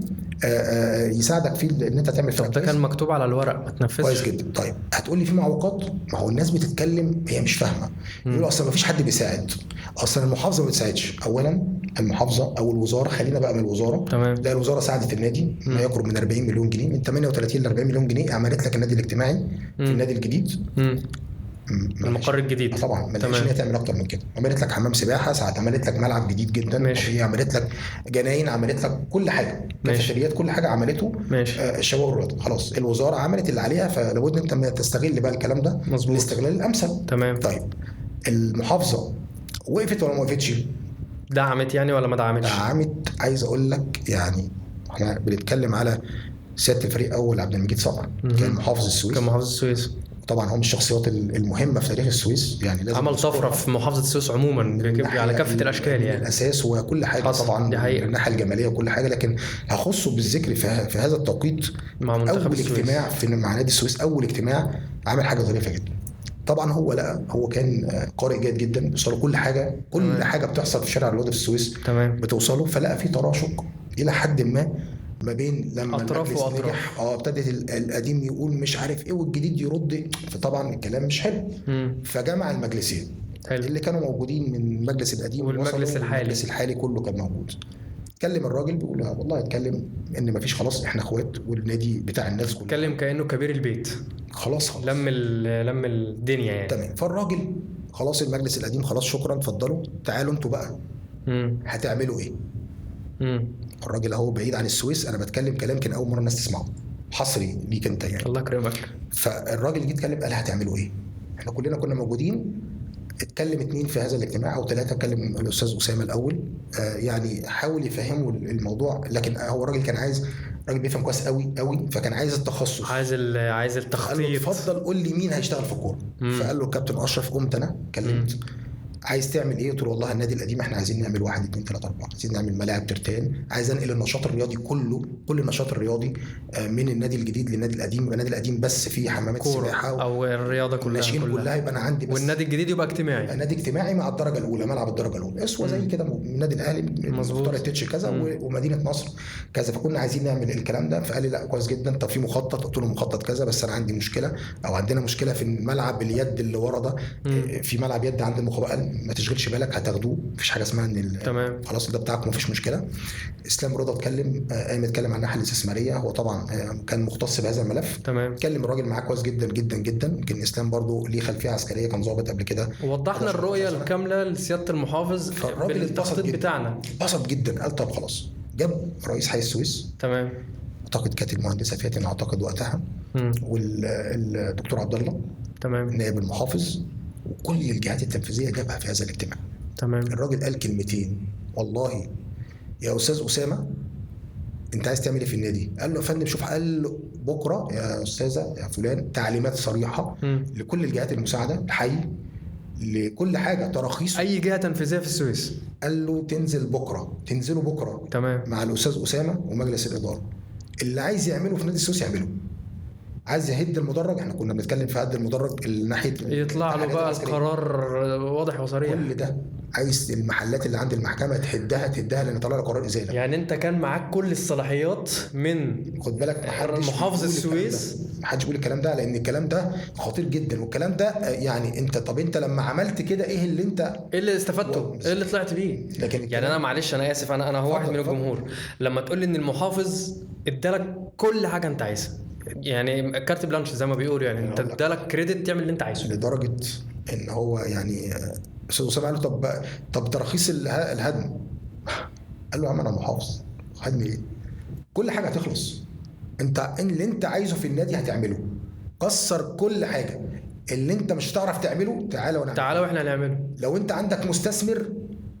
يساعدك في ان انت تعمل فرق. ده كان مكتوب على الورق ما تنفذش كويس جدا. طيب هتقول لي في معوقات، ما هو الناس بتتكلم هي مش فاهمه، يقولوا اصلا ما فيش حد بيساعد، اصلا المحافظه ما بتساعدش. اولا المحافظه او الوزاره، خلينا بقى من الوزاره، لا الوزاره ساعدت النادي ما يقرب من 40 مليون جنيه، من 38 ل 40 مليون جنيه عملت لك النادي الاجتماعي في النادي الجديد، المقر الجديد. طبعا ما لقيتش ان هي تعمل اكتر من كده. عملت لك حمام سباحه، ساعات عملت لك ملعب جديد جدا، هي عملت لك جناين، عملت لك كل حاجه، كافيتريات، كل حاجه عملته. الشباب والرياضه، خلاص الوزاره عملت اللي عليها، فلابد انت ما تستغل بقى الكلام ده الاستغلال الامثل. تمام. طيب المحافظه وقفت ولا ما وقفتش؟ دعمت يعني ولا ما دعمتش؟ دعمت. عايز اقول لك يعني احنا بنتكلم على سياده الفريق اول عبد المجيد صقر، كان محافظ السويس، طبعا هم الشخصيات المهمه في تاريخ السويس، يعني لازم عمل طفره في محافظه السويس عموما على كافه الاشكال، يعني الاساس وكل حاجه طبعا من الناحيه الجماليه وكل حاجه. لكن هخصه بالذكر في هذا التوقيت مع منتخب اول اجتماع مع نادي السويس، اول اجتماع عمل حاجه ظريفه جدا. طبعا هو لا هو كان قارئ جيد جدا، بيوصله كل حاجه، كل حاجه بتحصل في شارع الرياضي في السويس تمام. بتوصله. فلقى في تراشق الى حد ما بين لما أطراف المجلس وأطراف. نجح ابتدت القديم يقول مش عارف ايه والجديد يرد، فطبعا الكلام مش حلو. فجمع المجلسين حلو. اللي كانوا موجودين من المجلس القديم والمجلس الحالي. والمجلس الحالي كله كان موجود. اتكلم الراجل بيقول والله اتكلم ان مفيش، خلاص احنا اخوات والنادي بتاع الناس كلها. اتكلم كانه كبير البيت، خلاص لم الدنيا يعني. تمام. فالراجل خلاص المجلس القديم خلاص شكرا اتفضلوا تعالوا انتوا بقى هتعملوا ايه. الراجل اهو بعيد عن السويس، انا بتكلم كلام كان اول مره الناس تسمعه، حصري ليك انت يعني. الله يكرمك. فالراجل جه اتكلم قال هتعملوا ايه. احنا كلنا كنا موجودين. اتكلم 2 في هذا الاجتماع او 3. اتكلم الاستاذ اسامه الاول، يعني حاول يفهموا الموضوع، لكن هو الراجل كان عايز، راجل بيفهم كويس قوي قوي، فكان عايز التخصص، عايز التخطيط. قال له اتفضل قول لي مين هيشتغل في الكوره. فقال له الكابتن اشرف. قمت انا كلمت عايز تعمل ايه؟ قلت له والله النادي القديم احنا عايزين نعمل 1 2 3 4، عايزين نعمل ملاعب ترتان، عايز انقل النشاط الرياضي كله، كل النشاط الرياضي من النادي الجديد للنادي القديم. يبقى النادي القديم بس فيه حمامات سباحه او الرياضه كلها يبقى انا عندي بس. والنادي الجديد يبقى اجتماعي، يبقى نادي اجتماعي مع الدرجه الاولى، ملعب الدرجه الاولى اسوه زي كده النادي الاهلي مختار التتش كذا ومدينه نصر كذا. فكنا عايزين نعمل الكلام ده. فقال لي لا كويس جدا، طب في مخطط؟ قلت له مخطط كذا، بس انا عندي مشكله او عندنا مشكله في الملعب اليد اللي ورا ده. في ملعب يد عند المخابرات، ما تشغلش بالك هتاخدوه، مفيش حاجه اسمها ان تمام خلاص ده بتاعك مفيش مشكله. اسلام رضا اتكلم، قام اتكلم عن الناحيه الاستثماريه، هو طبعا كان مختص بهذا الملف. تمام. اتكلم الراجل معاه كويس جدا جدا جدا. يمكن اسلام برضو ليه خلفيه عسكريه، كان ضابط قبل كده، ووضحنا الرؤيه الكامله لسياده المحافظ بالتخطيط بتاعنا. اتبسط جدا. قال طب خلاص. جاب رئيس حي السويس، تمام، اعتقد كانت المهندسه فاتن اعتقد وقتها، والدكتور عبد الله، تمام، نائب المحافظ، وكل الجهات التنفيذيه جابها في هذا الاجتماع. تمام. الراجل قال كلمتين والله يا استاذ اسامه، انت عايز تعمل ايه في النادي؟ قال له يا فندم شوف، قال له بكره يا استاذه يا فلان تعليمات صريحه لكل الجهات المساعده الحي، لكل حاجه تراخيص اي جهه تنفيذيه في السويس. قال له تنزلوا بكره تمام مع الاستاذ اسامه ومجلس الاداره، اللي عايز يعمله في نادي السويس يعمله. عايز يهد المدرج، احنا كنا بنتكلم في هد المدرج الناحيه، يطلع له بقى القرار واضح وصريح. كل ده عايز المحلات اللي عند المحكمه تهدها لان طلع له قرار ازاله. يعني انت كان معاك كل الصلاحيات من خد بالك محافظ السويس. محدش يقول الكلام ده لان الكلام ده خطير جدا. والكلام ده يعني انت لما عملت كده ايه اللي استفدته؟ ايه اللي طلعت بيه؟ يعني انا معلش انا اسف، انا هو واحد من الجمهور. لما تقول لي ان المحافظ ادالك كل حاجه انت عايزها، يعني كارت بلانش زي ما بيقولوا، يعني انت ادالك كريدت تعمل اللي انت عايزه، لدرجه ان هو يعني استاذ اسامه قال له طب ترخيص الهدم. قال له يا عم انا محافظ، هدم ايه؟ كل حاجه هتخلص، انت اللي انت عايزه في النادي هتعمله، كسر كل حاجه. اللي انت مش هتعرف تعمله تعالى واحنا هنعمله. لو انت عندك مستثمر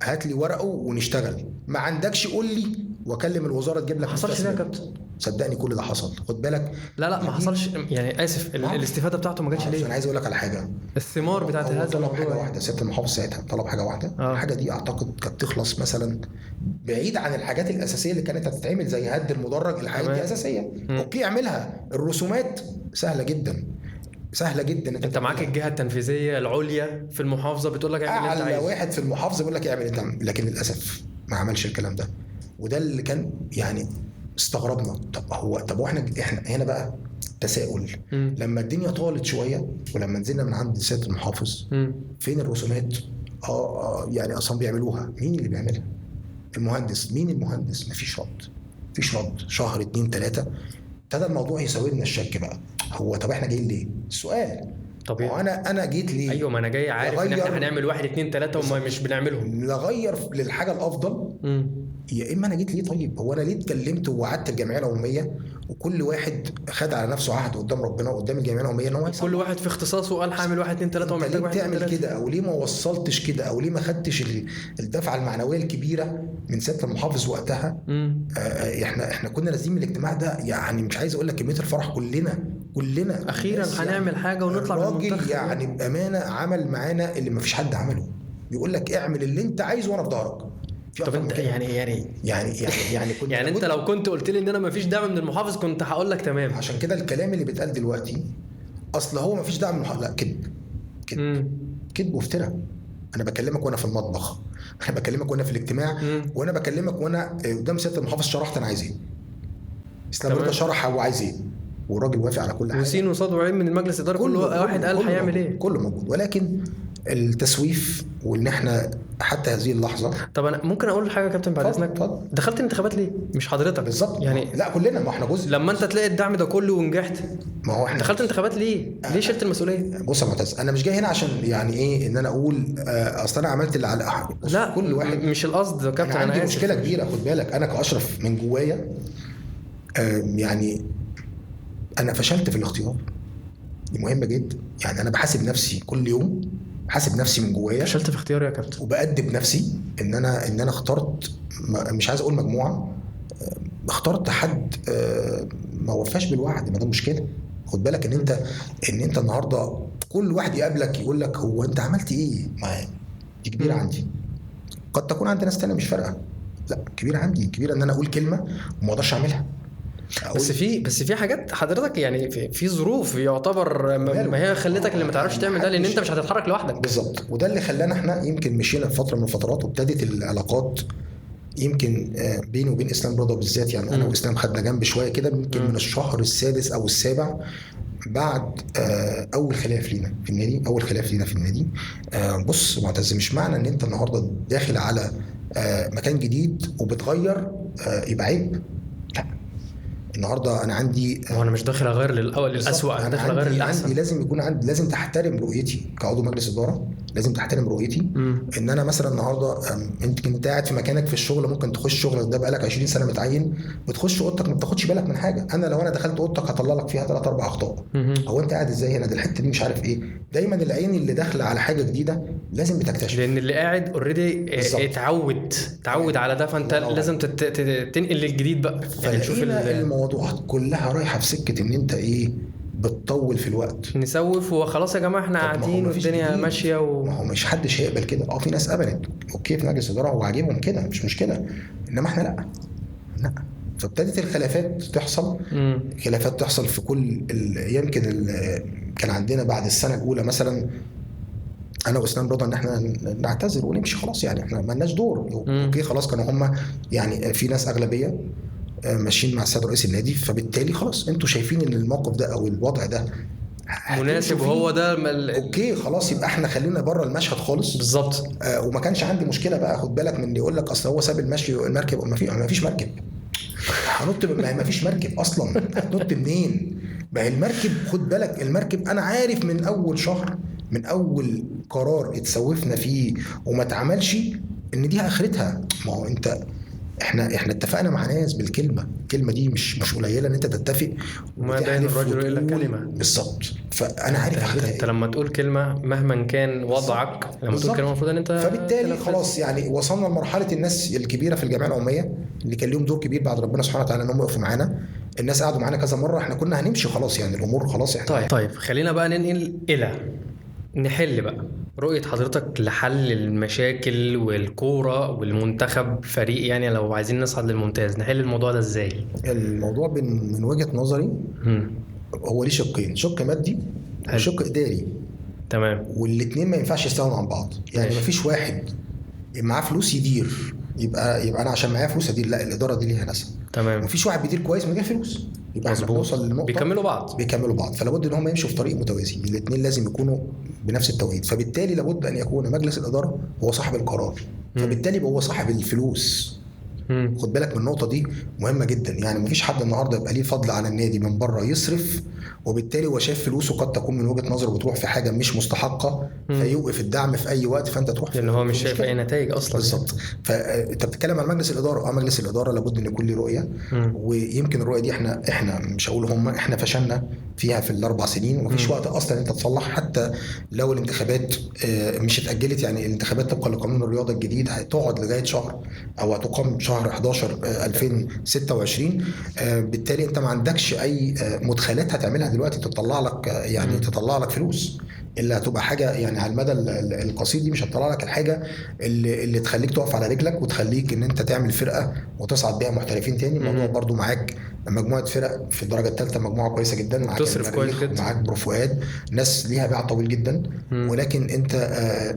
هات لي ورقه ونشتغل، ما عندكش قول لي واكلم الوزاره تجيب لك. حصلش ده يا كابتن؟ صدقني كل ده حصل، خد بالك. لا ما حصلش، يعني اسف الاستفاده بتاعته ما جاتش ليه. انا عايز اقول لك على حاجه، الثمار بتاعت هذا الموضوع حاجه واحده. سياده المحافظ ساعتها طلب حاجه واحده. الحاجه دي اعتقد كانت تخلص مثلا بعيد عن الحاجات الاساسيه اللي كانت هتتعمل زي هد المدرج، الحاجات دي اساسيه اوكي اعملها. الرسومات سهله جدا سهله جدا. انت معاك الجهه التنفيذيه العليا في المحافظه بتقول لك اعمل اللي انت عايزه، اعلى واحد في المحافظه بيقول لك اعمل انت، لكن للاسف ما عملش الكلام ده. وده اللي كان يعني استغربنا. طب احنا هنا بقى تساؤل. لما الدنيا طالت شويه ولما نزلنا من عند سياده المحافظ، فين الرسومات؟ يعني اصلا بيعملوها، مين اللي بيعملها؟ المهندس. مين المهندس؟ مفيش رد. شهر 2 3 ابتدى الموضوع يساوي الشك بقى. هو طب احنا جايين ليه؟ السؤال طبيعي. انا جيت ليه؟ ايوه ما انا جاي عارف ان احنا هنعمل 1 2 3 وما مش بنعملهم، نغير للحاجه الافضل. يا اما انا جيت ليه؟ طيب هو انا ليه اتكلمت ووعدت الجمعيه العموميه وكل واحد خد على نفسه عهد قدام ربنا وقدام الجمعيه العموميه ان هو كل واحد في اختصاصه وقال هعمل 1 2 3 ومحتاج 1 2 3. تعمل كده او ليه ما وصلتش كده او ليه ما خدتش الدفعه المعنويه الكبيره من سياده المحافظ وقتها؟ احنا كنا نازلين من الاجتماع ده، يعني مش عايز اقول لك كميه الفرح، كلنا اخيرا هنعمل حاجه ونطلع من الراجل يعني بامانه عمل معانا اللي ما فيش حد عمله. بيقول لك اعمل اللي انت عايزه وانا في ظهرك. طب انت يعني كنت يعني انت لو كنت قلت لي ان انا ما فيش دعم من المحافظ كنت هقول لك تمام. عشان كده الكلام اللي بيتقال دلوقتي اصل هو ما فيش دعم من لا كذب وافتراء. انا بكلمك وانا في المطبخ، انا بكلمك وانا في الاجتماع، وانا بكلمك وانا قدام سياده المحافظ شرحت انا عايز ايه، اسلام رضا شرح هو عايز ايه، والراجل وافق على كل حاجه، وسين وصاد وعين من المجلس الاداره، كل واحد قال هيعمل ايه، كله موجود. ولكن التسويف وان احنا حتى هذه اللحظه. طب انا ممكن اقول حاجه يا كابتن بعد اذنك؟ دخلت انتخابات ليه؟ مش حضرتك بالظبط يعني؟ لا كلنا، ما احنا جزء. لما انت تلاقي الدعم ده كله ونجحت، ما هو احنا دخلت انتخابات ليه؟ ليه شلت المسؤوليه؟ بص يا معتز، انا مش جاي هنا عشان يعني ايه ان انا اقول اصل انا عملت اللي على لا كل واحد، مش القصد يا كابتن. انا عندي مشكله كبيره، خد بالك انا كاشرف من جوايا يعني انا فشلت في الاختيار، دي مهمه جدا. يعني انا بحاسب نفسي كل يوم، بحاسب نفسي من جوايا. فشلت في اختياري يا كابتن، وبأدب نفسي ان انا اخترت، مش عايز اقول مجموعه، اخترت حد ما وفاش بالوعد. ما ده مشكله. خد بالك ان انت النهارده كل واحد يقابلك يقول لك هو انت عملت ايه؟ ما دي كبيره عندي. قد تكون عند ناس تانية مش فارقه، لا كبيره عندي، كبيره ان انا اقول كلمه وما اقدرش اعملها. بس في حاجات حضرتك يعني في ظروف يعتبر ما هي خلتك اللي ما تعرفش تعمل ده، لان انت مش هتتحرك لوحدك. بالظبط، وده اللي خلانا احنا يمكن مشينا في فتره من الفترات وابتدت العلاقات يمكن بيني وبين اسلام رضا بالذات. يعني انا واسلام خدنا جنب شويه كده يمكن من الشهر السادس او السابع بعد اول خلاف لينا في النادي. بص معتز، مش معنى ان انت النهارده داخل على مكان جديد وبتغير يبقى عيب. لا، النهارده انا عندي وانا مش داخل اغير للاول للاسوء، انا داخل اغير للاحسن. لازم يكون عندي، لازم تحترم رؤيتي كعضو مجلس اداره، لازم تحترم رؤيتي. ان انا مثلا النهارده انت قاعد في مكانك في الشغل، ممكن تخش شغلك ده بقالك 20 سنه متعين، بتخش اوضتك ما بتاخدش بالك من حاجه. انا لو انا دخلت اوضتك هطلع لك فيها 3 4 اخطاء. هو انت قاعد ازاي هنا؟ ده الحته دي مش عارف ايه. دايما العين اللي داخله على حاجه جديده لازم بتكتشف، لان اللي قاعد اوريدي اتعود على ده، فانت لازم تنقل للجديد بقى. يعني نشوف الموضوعات كلها رايحه في سكه ان انت ايه، بتطول في الوقت، نسوف وخلاص يا جماعه احنا قاعدين والدنيا ماشيه ما هو مش حدش هيقبل كده. في ناس قبلت اوكي في مجلس اداره وعاجبهم كده مش مشكله، انما احنا لا. فابتدت الخلافات تحصل، خلافات تحصل في كل يمكن كان عندنا بعد السنه الاولى مثلا انا واسلام رضا ان احنا نعتذر ونمشي خلاص. يعني احنا ما لناش دور. اوكي خلاص، كانوا هم يعني في ناس اغلبيه ماشيين مع السيد رئيس النادي، فبالتالي خلاص انتوا شايفين ان الموقف ده او الوضع ده مناسب وهو ده اوكي خلاص، يبقى احنا خلينا بره المشهد خالص. بالظبط. وما كانش عندي مشكله بقى. خد بالك من اللي يقول لك اصل هو ساب المركب، ما فيش مركب هنط، ما فيش مركب اصلا. هتنط منين؟ ما هي المركب، خد بالك المركب انا عارف من اول شهر، من اول قرار اتسوفنا فيه وما اتعملش ان دي اخرتها. ما هو احنا اتفقنا مع ناس بالكلمه، الكلمه دي مش قليله ان انت تتفق. وما بين الرجل الا كلمه. بالظبط. فانا عارف اخرتها. انت لما تقول كلمه مهما كان وضعك، لما تقول كلمه المفروض ان انت فبالتالي خلاص يعني وصلنا لمرحله الناس الكبيره في الجمعيه العموميه اللي كان لهم دور كبير بعد ربنا سبحانه وتعالى ان هم يقفوا معانا. الناس قعدوا معانا كذا مره، احنا كنا هنمشي خلاص، يعني الامور خلاص احنا طيب خلينا بقى ننقل الى نحل بقى رؤية حضرتك لحل المشاكل والكورة والمنتخب فريق. يعني لو عايزين نصعد للممتاز نحل الموضوع ده ازاي؟ الموضوع من وجهة نظري هو ليه شقين، شق مادي وشق إداري. تمام. والاتنين ما ينفعش يستغنوا عن بعض. يعني ما فيش واحد معاه فلوس يدير يبقى انا عشان معايا فلوس ادير، لا الاداره دي ليها ناسها. تمام. مفيش واحد بيدير كويس من غير فلوس، يبقى احنا بنوصل للنقطه بيكملوا بعض. فلا بد ان هم يمشوا في طريق متوازي، الاثنين لازم يكونوا بنفس التوقيت. فبالتالي لابد ان يكون مجلس الاداره هو صاحب القرار، فبالتالي يبقى هو صاحب الفلوس. خد بالك من النقطه دي مهمه جدا. يعني مفيش حد النهارده يبقى ليه فضل على النادي من بره يصرف، وبالتالي هو شايف فلوسه قد تكون من وجهه نظره بتروح في حاجه مش مستحقه، فيوقف الدعم في اي وقت، فانت تروح لان هو مش شايف اي نتائج اصلا. بالظبط. فانت بتتكلم عن مجلس الاداره. مجلس الاداره لابد ان يكون له رؤيه. ويمكن الرؤيه دي احنا مش هقول احنا فشلنا فيها في ال4 سنين، ومفيش وقت اصلا انت تصلح. حتى لو الانتخابات مش اتاجلت، يعني الانتخابات طبقا لقانون الرياضه الجديد هتقعد لغايه شهر او هتقام شهر 11 2026. بالتالي انت ما عندكش اي مدخلات هتعملها دلوقتي تطلع لك يعني تطلع لك فلوس. اللي هتبقى حاجه يعني على المدى القصير دي مش هتطلع لك الحاجه اللي تخليك تقف على رجلك وتخليك ان انت تعمل فرقه وتصعد بيها محترفين تاني. الموضوع برضو معاك مجموعه فرق في الدرجه الثالثه، مجموعه كويسه جدا، معاك تصرف كويس جدا، معاك برو فؤاد، ناس ليها باع طويل جدا. ولكن انت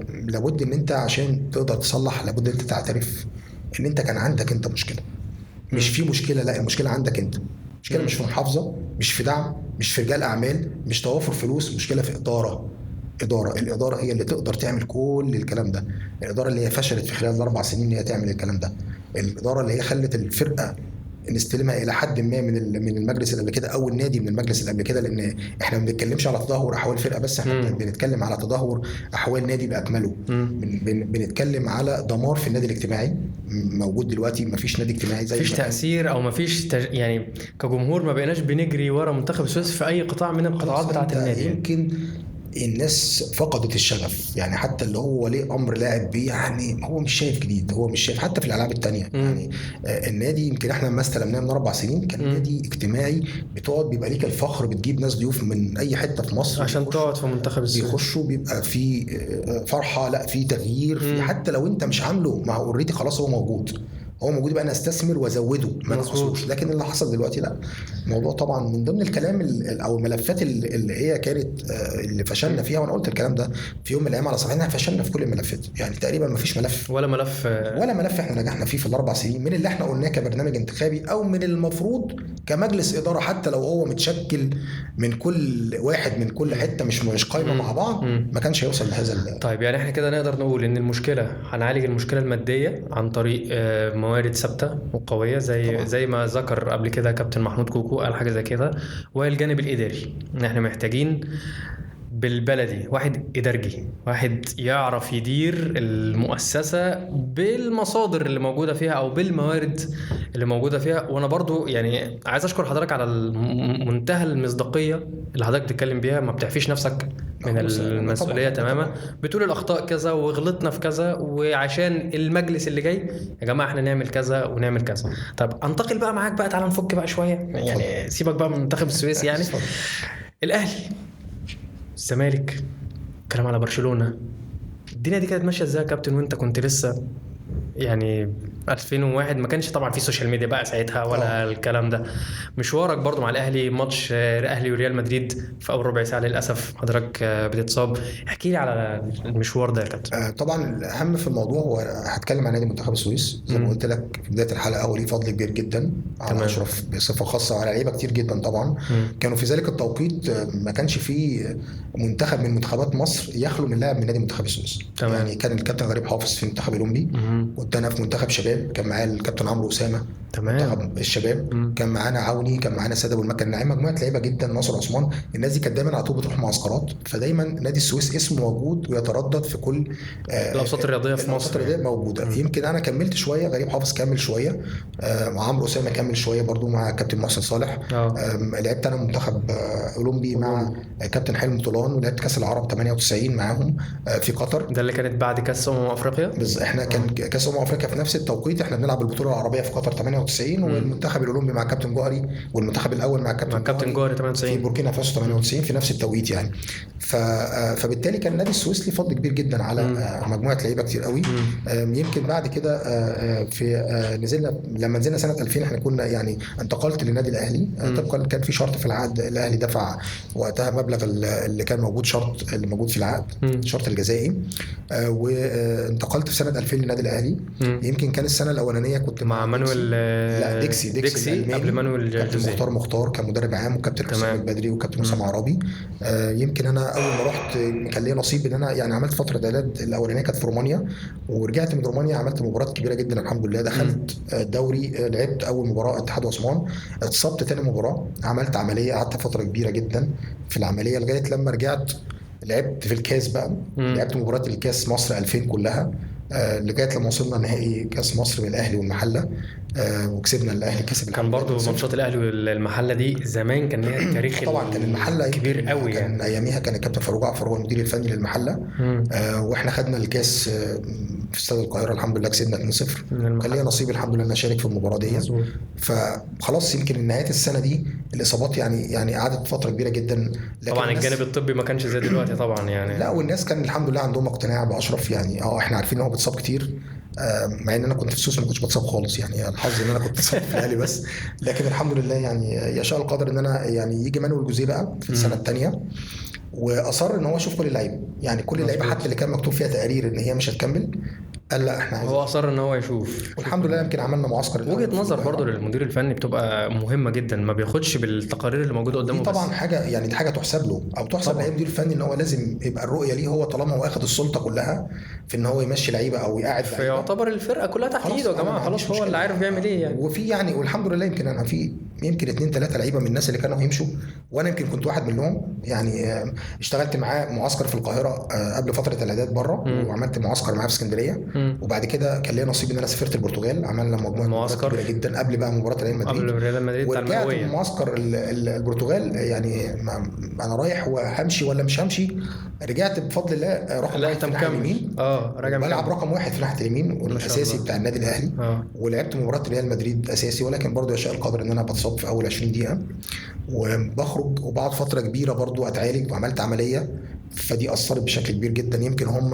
لابد ان انت عشان تقدر تصلح لابد ان انت تعترف ان انت كان عندك انت مشكله. مش في مشكله، لا، المشكله عندك انت. المشكله مش في محافظه، مش في دعم، مش في رجال اعمال، مش توافر فلوس، مشكله في الاداره هي اللي تقدر تعمل كل الكلام ده. الاداره اللي هي فشلت في خلال ال4 سنين ان هي تعمل الكلام ده، الاداره اللي هي خلت الفرقه نستلمها الى حد ما من المجلس اللي قبل كده او النادي من المجلس اللي قبل كده. لان احنا ما بنتكلمش على تدهور احوال فرقه بس، احنا بنتكلم على تدهور احوال نادي باكمله. بنتكلم على دمار في النادي الاجتماعي موجود دلوقتي. ما فيش نادي اجتماعي زي مفيش تاثير او مفيش يعني كجمهور ما بقيناش بنجري ورا منتخب السويس في اي قطاع من القطاعات بتاعه النادي. يمكن الناس فقدت الشغف، يعني حتى اللي هو ولي امر لاعب بيه يعني هو مش شايف جديد، هو مش شايف حتى في الالعاب التانية. يعني النادي يمكن احنا لما استلمناه من 4 سنين كان نادي اجتماعي، بتقعد بيبقى ليك الفخر، بتجيب ناس ضيوف من اي حته في مصر عشان تقعد في منتخب السويس، بيخشوا بيبقى في فرحه، لا في تغيير، في حتى لو انت مش عامله مع اوريدي خلاص هو موجود بقى انا استثمر وازوده ما نقصوش. لكن اللي حصل دلوقتي لا، الموضوع طبعا من ضمن الكلام او الملفات اللي هي كانت اللي فشلنا فيها. وانا قلت الكلام ده في يوم من الايام على صفحتنا، فشلنا في كل الملفات، يعني تقريبا ما فيش ملف ولا ملف احنا نجحنا فيه في ال4 سنين من اللي احنا قلناه كبرنامج انتخابي او من المفروض كمجلس اداره، حتى لو هو متشكل من كل واحد من كل حته مش قايمه مع بعض، ما كانش هيوصل لهذا. طيب يعني احنا كده نقدر نقول ان المشكله هنعالج المشكله الماديه عن طريق موارد ثابته وقويه زي ما ذكر قبل كده كابتن محمود كوكو، قال حاجه زي كده. والجانب الاداري ان احنا محتاجين بالبلدي واحد إدارجي، واحد يعرف يدير المؤسسة بالمصادر اللي موجودة فيها أو بالموارد اللي موجودة فيها. وأنا برضو يعني عايز أشكر حضرتك على منتهى المصداقية اللي حضرتك بتتكلم بيها، ما بتعفيش نفسك من المسؤولية تماما، بتقول الأخطاء كذا وغلطنا في كذا وعشان المجلس اللي جاي يا جماعة احنا نعمل كذا ونعمل كذا. طب أنتقل بقى معاك بقى، تعالى نفك بقى شوية، يعني سيبك بقى من منتخب السويس. يعني الأهلي، الزمالك، كلام على برشلونة، الدنيا دي كانت ماشيه ازاي يا كابتن وانت كنت لسه يعني 2001 ما كانش طبعا في سوشيال ميديا بقى ساعتها ولا الكلام ده؟ مشوارك برضو مع الاهلي، ماتش الاهلي وريال مدريد في اول ربع ساعه للاسف حضرتك بتتصاب، احكي لي على المشوار ده يا كابتن. طبعا الاهم في الموضوع هو هتكلم عن نادي منتخب السويس زي ما قلت لك في بدايه الحلقه، وليه فضل كبير جدا على اشرف بصفه خاصه وعلى لعيبه كتير جدا طبعا. كانوا في ذلك التوقيت ما كانش في منتخب من منتخبات مصر يخلو من لاعب من نادي منتخب السويس. يعني كان الكابتن غريب حافظ في المنتخب الاولمبي، كنت انا في منتخب شباب كان معايا الكابتن عمرو اسامه منتخب الشباب، كان معانا عوني، كان معانا سيد ابو المكن، نعيم، مجموعه لعيبه جدا، ناصر عثمان. الناس دي كانت دايما على طول بتروح معسكرات، فدايما نادي السويس اسمه موجود ويتردد في كل الاوساط الرياضيه في مصر، الرياضيه موجوده. يمكن انا كملت شويه، غريب حافظ كمل شويه، عمرو اسامه كمل شويه برضو مع كابتن محسن صالح. لعبت انا منتخب اولمبي مع كابتن حلمي طولان، ولعبت كاس العرب 98 معاهم في قطر. ده اللي كانت بعد كاس افريقيا. احنا كان كاس افريقيا في نفس التوقيت، احنا بنلعب البطوله العربيه في قطر 98 والمنتخب الاولمبي مع كابتن جوهري، والمنتخب الاول مع كابتن جوهري 98 في بوركينا فاسو 98 في نفس التوقيت يعني. فبالتالي كان نادي السويس ليه فضل كبير جدا على مجموعه لعيبه كتير قوي. يمكن بعد كده لما نزلنا سنه 2000 احنا كنا يعني انتقلت للنادي الاهلي. طبعا كان في شرط في العقد، الاهلي دفع وقتها مبلغ اللي كان موجود، شرط اللي موجود في العقد، الشرط الجزائي، وانتقلت في سنه 2000 للنادي الاهلي. يمكن كان السنه الاولانيه كنت مع مانويل ديكسي قبل مانويل جوزيه، مختار كمدرب عام، وكابتن حسام البدري، وكابتن اسامه عرابي. يمكن انا اول ما رحت كان لي نصيب ان انا يعني عملت فتره اعداد، الاولانيه كانت في رومانيا، ورجعت من رومانيا عملت مباراه كبيره جدا الحمد لله، دخلت دوري، لعبت اول مباراه اتحاد عثمان، اتصبت تاني مباراه، عملت عمليه، قعدت فتره كبيره جدا في العمليه لغايه لما رجعت لعبت في الكاس بقى. لعبت مباراه الكاس مصر 2000 كلها، لغايه لما وصلنا نهائي كاس مصر من الاهلي والمحله، وكسبنا الاهلي، كسب كان برضو ماتشات الاهلي والمحله دي زمان كان ليها تاريخ طبعا. كان المحله كبير قوي كان يعني. اياميها كان الكابتن فاروق جعفر هو المدير الفني للمحله. واحنا خدنا الكاس في استاد القاهره، الحمد لله كسبنا 2-0. كان ليا نصيب الحمد لله ان اشارك في المباراه دي. فخلاص يمكن نهايه السنه دي الاصابات يعني قعدت فتره كبيره جدا. طبعا الجانب الطبي ما كانش زي دلوقتي طبعا يعني. لا، والناس كان الحمد لله عندهم اقتناع باشرف يعني. احنا عارفين ان هو بيتصاب كتير، مع ان انا كنت في السوس ما كنتش بتصاب خالص يعني. الحظ ان انا كنت اتصاب في الاهلي بس. لكن الحمد لله يعني يشاء القدر ان انا يعني يجي مانويل جوزيه بقى في السنه الثانيه، واصر ان هو يشوف كل اللعيبه، يعني كل اللعيبه حتى اللي كان مكتوب فيها تقارير ان هي مش هتكمل، قال لا احنا هو اصر ان هو يشوف. والحمد لله يمكن عملنا معسكر. وجهه نظر برضو للمدير الفني بتبقى مهمه جدا، ما بياخدش بالتقارير اللي موجوده قدامه. طبعا بس حاجه يعني دي حاجه تحسب له او تحسب لاي مدير فني، ان هو لازم يبقى الرؤيه ليه هو، طالما هو اخد السلطه كلها في ان هو يمشي لعيبه او يقعد لعيبه، فيعتبر الفرقه كلها تحت ايده يا جماعه. خلاص هو اللي عارف بيعمل ايه يعني. وفي يعني والحمد لله يمكن انا في يمكن 2-3 لعيبه من الناس اللي كانوا هيمشوا، وانا يمكن كنت واحد منهم يعني. اشتغلت معاه معسكر في القاهره قبل فتره الاعداد بره، وعملت معسكر معاه في اسكندريه، وبعد كده كان ليا نصيب ان انا سافرت البرتغال، عملنا مجموعه معسكر كبيره جدا قبل بقى مباراه ريال مدريد. قبل ريال مدريد ورجعت من معسكر البرتغال يعني انا رايح وهمشي ولا مش همشي، رجعت بفضل الله رقم واحد في الناحيه اليمين. راجع بلعب رقم واحد في الناحيه اليمين والاساسي بتاع النادي الاهلي. ولعبت مباراه ريال مدريد اساسي، ولكن برضو يشاء القدر ان انا بتصاب في اول 20 دقيقه وبخرج، وبعد فتره كبيره برضو اتعالج وعملت عمليه، فدي اثرت بشكل كبير جدا. يمكن هم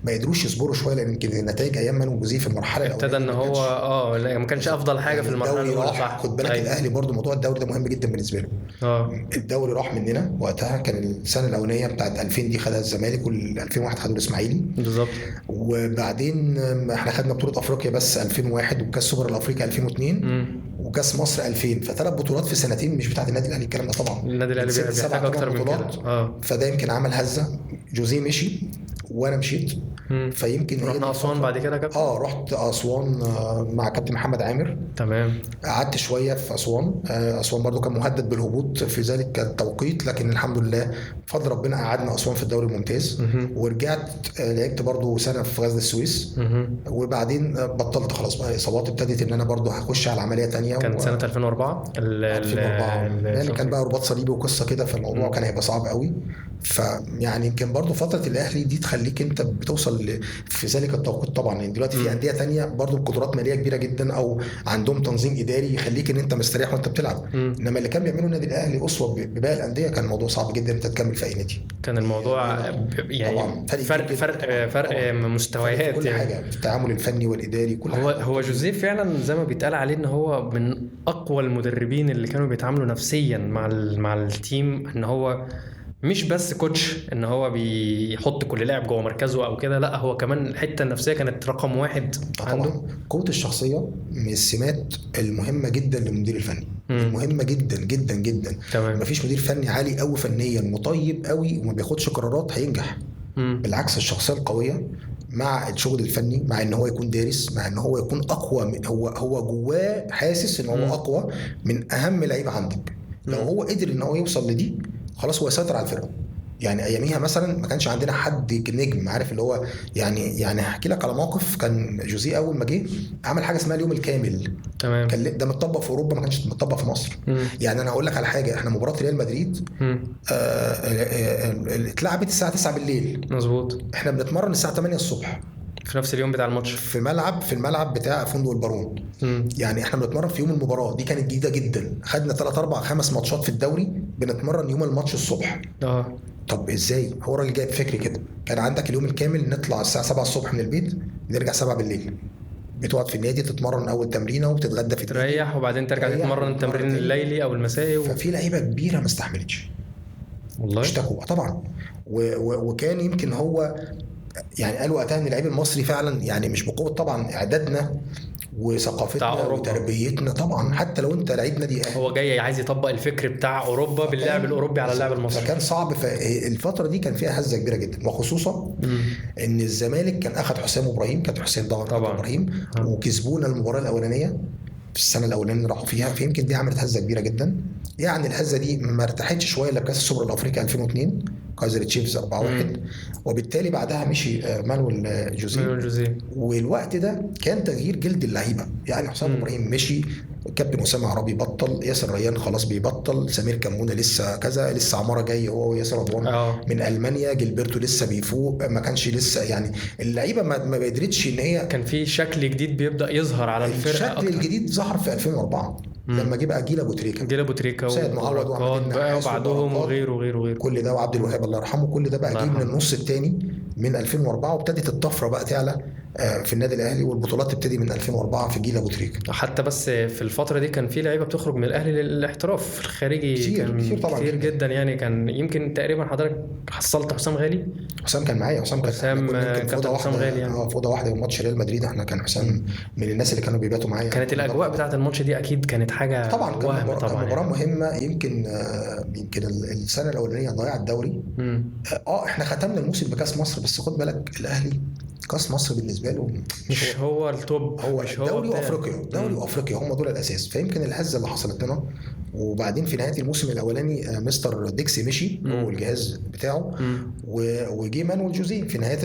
ما قدروش يصبروا شويه، لان يمكن النتائج ايام مانويل جوزيه في المرحله الاولى ابتدى ان هو لا ما كانش افضل حاجه في المرحله الاولى. صح، خد بالك الاهلي برضو موضوع الدوري ده مهم جدا بالنسبه له. الدوري راح مننا وقتها، كان السنه الاولانيه بتاعت 2000 دي خدها الزمالك، وال 2001 خدوا الاسماعيلي بالظبط، وبعدين احنا خدنا بطوله افريقيا بس 2001، وكاس سوبر الافريقي 2002 وكاس مصر 2000، فثلاث بطولات في سنتين مش بتاعت النادي الاهلي. الكلام ده طبعا النادي الاهلي بيحتاج اكتر من كده. فده يمكن عمل هزه. جوزيه مشي وانا مشيت، فيمكن رحنا اسوان بعد كده كابتن. رحت اسوان مع كابتن محمد عامر. تمام. قعدت شويه في اسوان. اسوان برضو كان مهدد بالهبوط في ذلك التوقيت، لكن الحمد لله بفضل ربنا قعدنا اسوان في الدوري الممتاز. ورجعت لعبت برضو سنه في غزل السويس. وبعدين بطلت خلاص بقى، اصابات ابتدت ان انا برضو هخش على عمليه تانية. كان سنه 2004 يعني كان بقى رباط صليبي وقصه كده، فالموضوع كان هيبقى صعب قوي. فيعني يمكن برضو فتره الاهلي دي تخليك انت بتوصل في ذلك التوقيت. طبعا يعني دلوقتي في انديه تانية برضو القدرات ماليه كبيره جدا، او عندهم تنظيم اداري يخليك ان انت مستريح وانت بتلعب. انما اللي كان بيعمله النادي الاهلي اسوه بباقي الانديه، كان الموضوع صعب جدا انت تكمل في اي نادي. كان الموضوع يعني فرق مستويات، كل حاجه في التعامل الفني والاداري كل حاجه. هو جوزيه فعلا زي ما بيتقال عليه ان هو من اقوى المدربين اللي كانوا بيتعاملوا نفسيا مع التيم، ان هو مش بس كوتش ان هو بيحط كل لاعب جوه مركزه او كده، لا هو كمان الحته النفسيه كانت رقم واحد عنده. قوه الشخصيه من السمات المهمه جدا للمدير الفني. مهمه جدا جدا جدا. مفيش مدير فني عالي قوي فنيا مطيب قوي وما بياخدش قرارات هينجح. بالعكس الشخصيه القويه مع الشغل الفني، مع ان هو يكون دارس، مع ان هو يكون اقوى، هو جواه حاسس ان هو اقوى من اهم لعيبه عندك. لو هو قدر ان هو يوصل لدي خلاص هو يسيطر على الفرقه. يعني اياميها مثلا ما كانش عندنا حد نجم، عارف اللي هو يعني هحكي لك على موقف. كان جوزيه اول ما جه عمل حاجه اسمها اليوم الكامل. تمام. كان ده متطبق في اوروبا، ما كانش متطبق في مصر. يعني انا هقول لك على حاجه، احنا مباراه ريال مدريد اتلعبت الساعه 9 بالليل. مظبوط. احنا بنتمرن الساعه 8 الصبح في نفس اليوم بتاع الماتش في الملعب بتاع فندق البارون. يعني احنا بنتمرن في يوم المباراه. دي كانت جديده جدا. خدنا 3 4 5 ماتشات في الدوري بنتمرن يوم الماتش الصبح. طب ازاي؟ هو الراجل جايب فكري كده. كان عندك اليوم الكامل نطلع الساعه 7 الصبح من البيت، نرجع 7 بالليل، بتقعد في النادي تتمرن اول تمرينه وتتغدى في تريح، وبعدين ترجع تتمرن التمرين الليلي او المسائي ففي لعيبه كبيره ما استحملتش والله، اشتكوا طبعا. وكان يمكن هو يعني قال وقتها ان اللعيب المصري فعلا يعني مش بقوه طبعا اعدادنا وثقافتنا وتربيتنا طبعا. حتى لو انت لعيب نادي اهلي، هو جاي عايز يطبق الفكر بتاع اوروبا باللعب الاوروبي على اللعب المصري، فكان صعب. فالفتره دي كان فيها هزه كبيره جدا، وخصوصا ان الزمالك كان اخذ حسام ابراهيم، كابتن حسين طبعا ابراهيم، وكسبونا المباراه الاولانيه في السنه الاولانيه راحوا فيها. فيمكن دي عملت هزه كبيره جدا. يعني الهزه دي ما ارتاحتش شويه الا بكاس السوبر الافريقي 2002 كايزر تشيفز 4-1. وبالتالي بعدها مشي مانويل جوزيه. والوقت ده كان تغيير جلد اللعيبه، يعني حسام ابراهيم مشي، الكابتن اسامه عرابي بطل، ياسر ريان خلاص بيبطل، سمير كمونه لسه كذا، لسه عماره جاي هو وياسر رضوان من المانيا، جilberto لسه بيفوق، ما كانش لسه يعني اللعيبه ما قدرتش ان هي، كان في شكل جديد بيبدا يظهر على الفرقه. الشكل الجديد ظهر في 2004 لما جه بقى جيل ابو تريكه وسيد معوض وبعدهم وغيره كل ده، وعبد الوهاب الله يرحمه، كل ده بقى جه من النص الثاني من 2004، وابتدت الطفره بقى تعلى في النادي الاهلي، والبطولات تبتدي من 2004 في جيل ابو تريكه. حتى بس في الفتره دي كان في لعيبه بتخرج من الاهلي للاحتراف الخارجي كتير طبعا، كتير جدا يعني. كان يمكن تقريبا حضرتك حصلت حسام غالي. حسام كان معايا، حسام كان في اوضه واحده غالي يعني. في اوضه واحده في ماتش ريال مدريد، احنا كان حسام من الناس اللي كانوا بيباتوا معايا. كانت الاجواء بتاعه الماتش دي اكيد كانت حاجه طبعا، كان مباراه يعني. مهمه. يمكن السنه الاولانيه ضيع الدوري. احنا ختمنا الموسم بكاس مصر، بس خد بالك الاهلي كاس مصر بالنسبه له مش هو التوب، هو الدوري وافريقيا، دوري وافريقيا هم دول الاساس. فيمكن الهزه اللي حصلت لنا، وبعدين في نهايه الموسم الاولاني مستر ديكسي مشي هو والجهاز بتاعه، وجي مانويل جوزيه في نهايه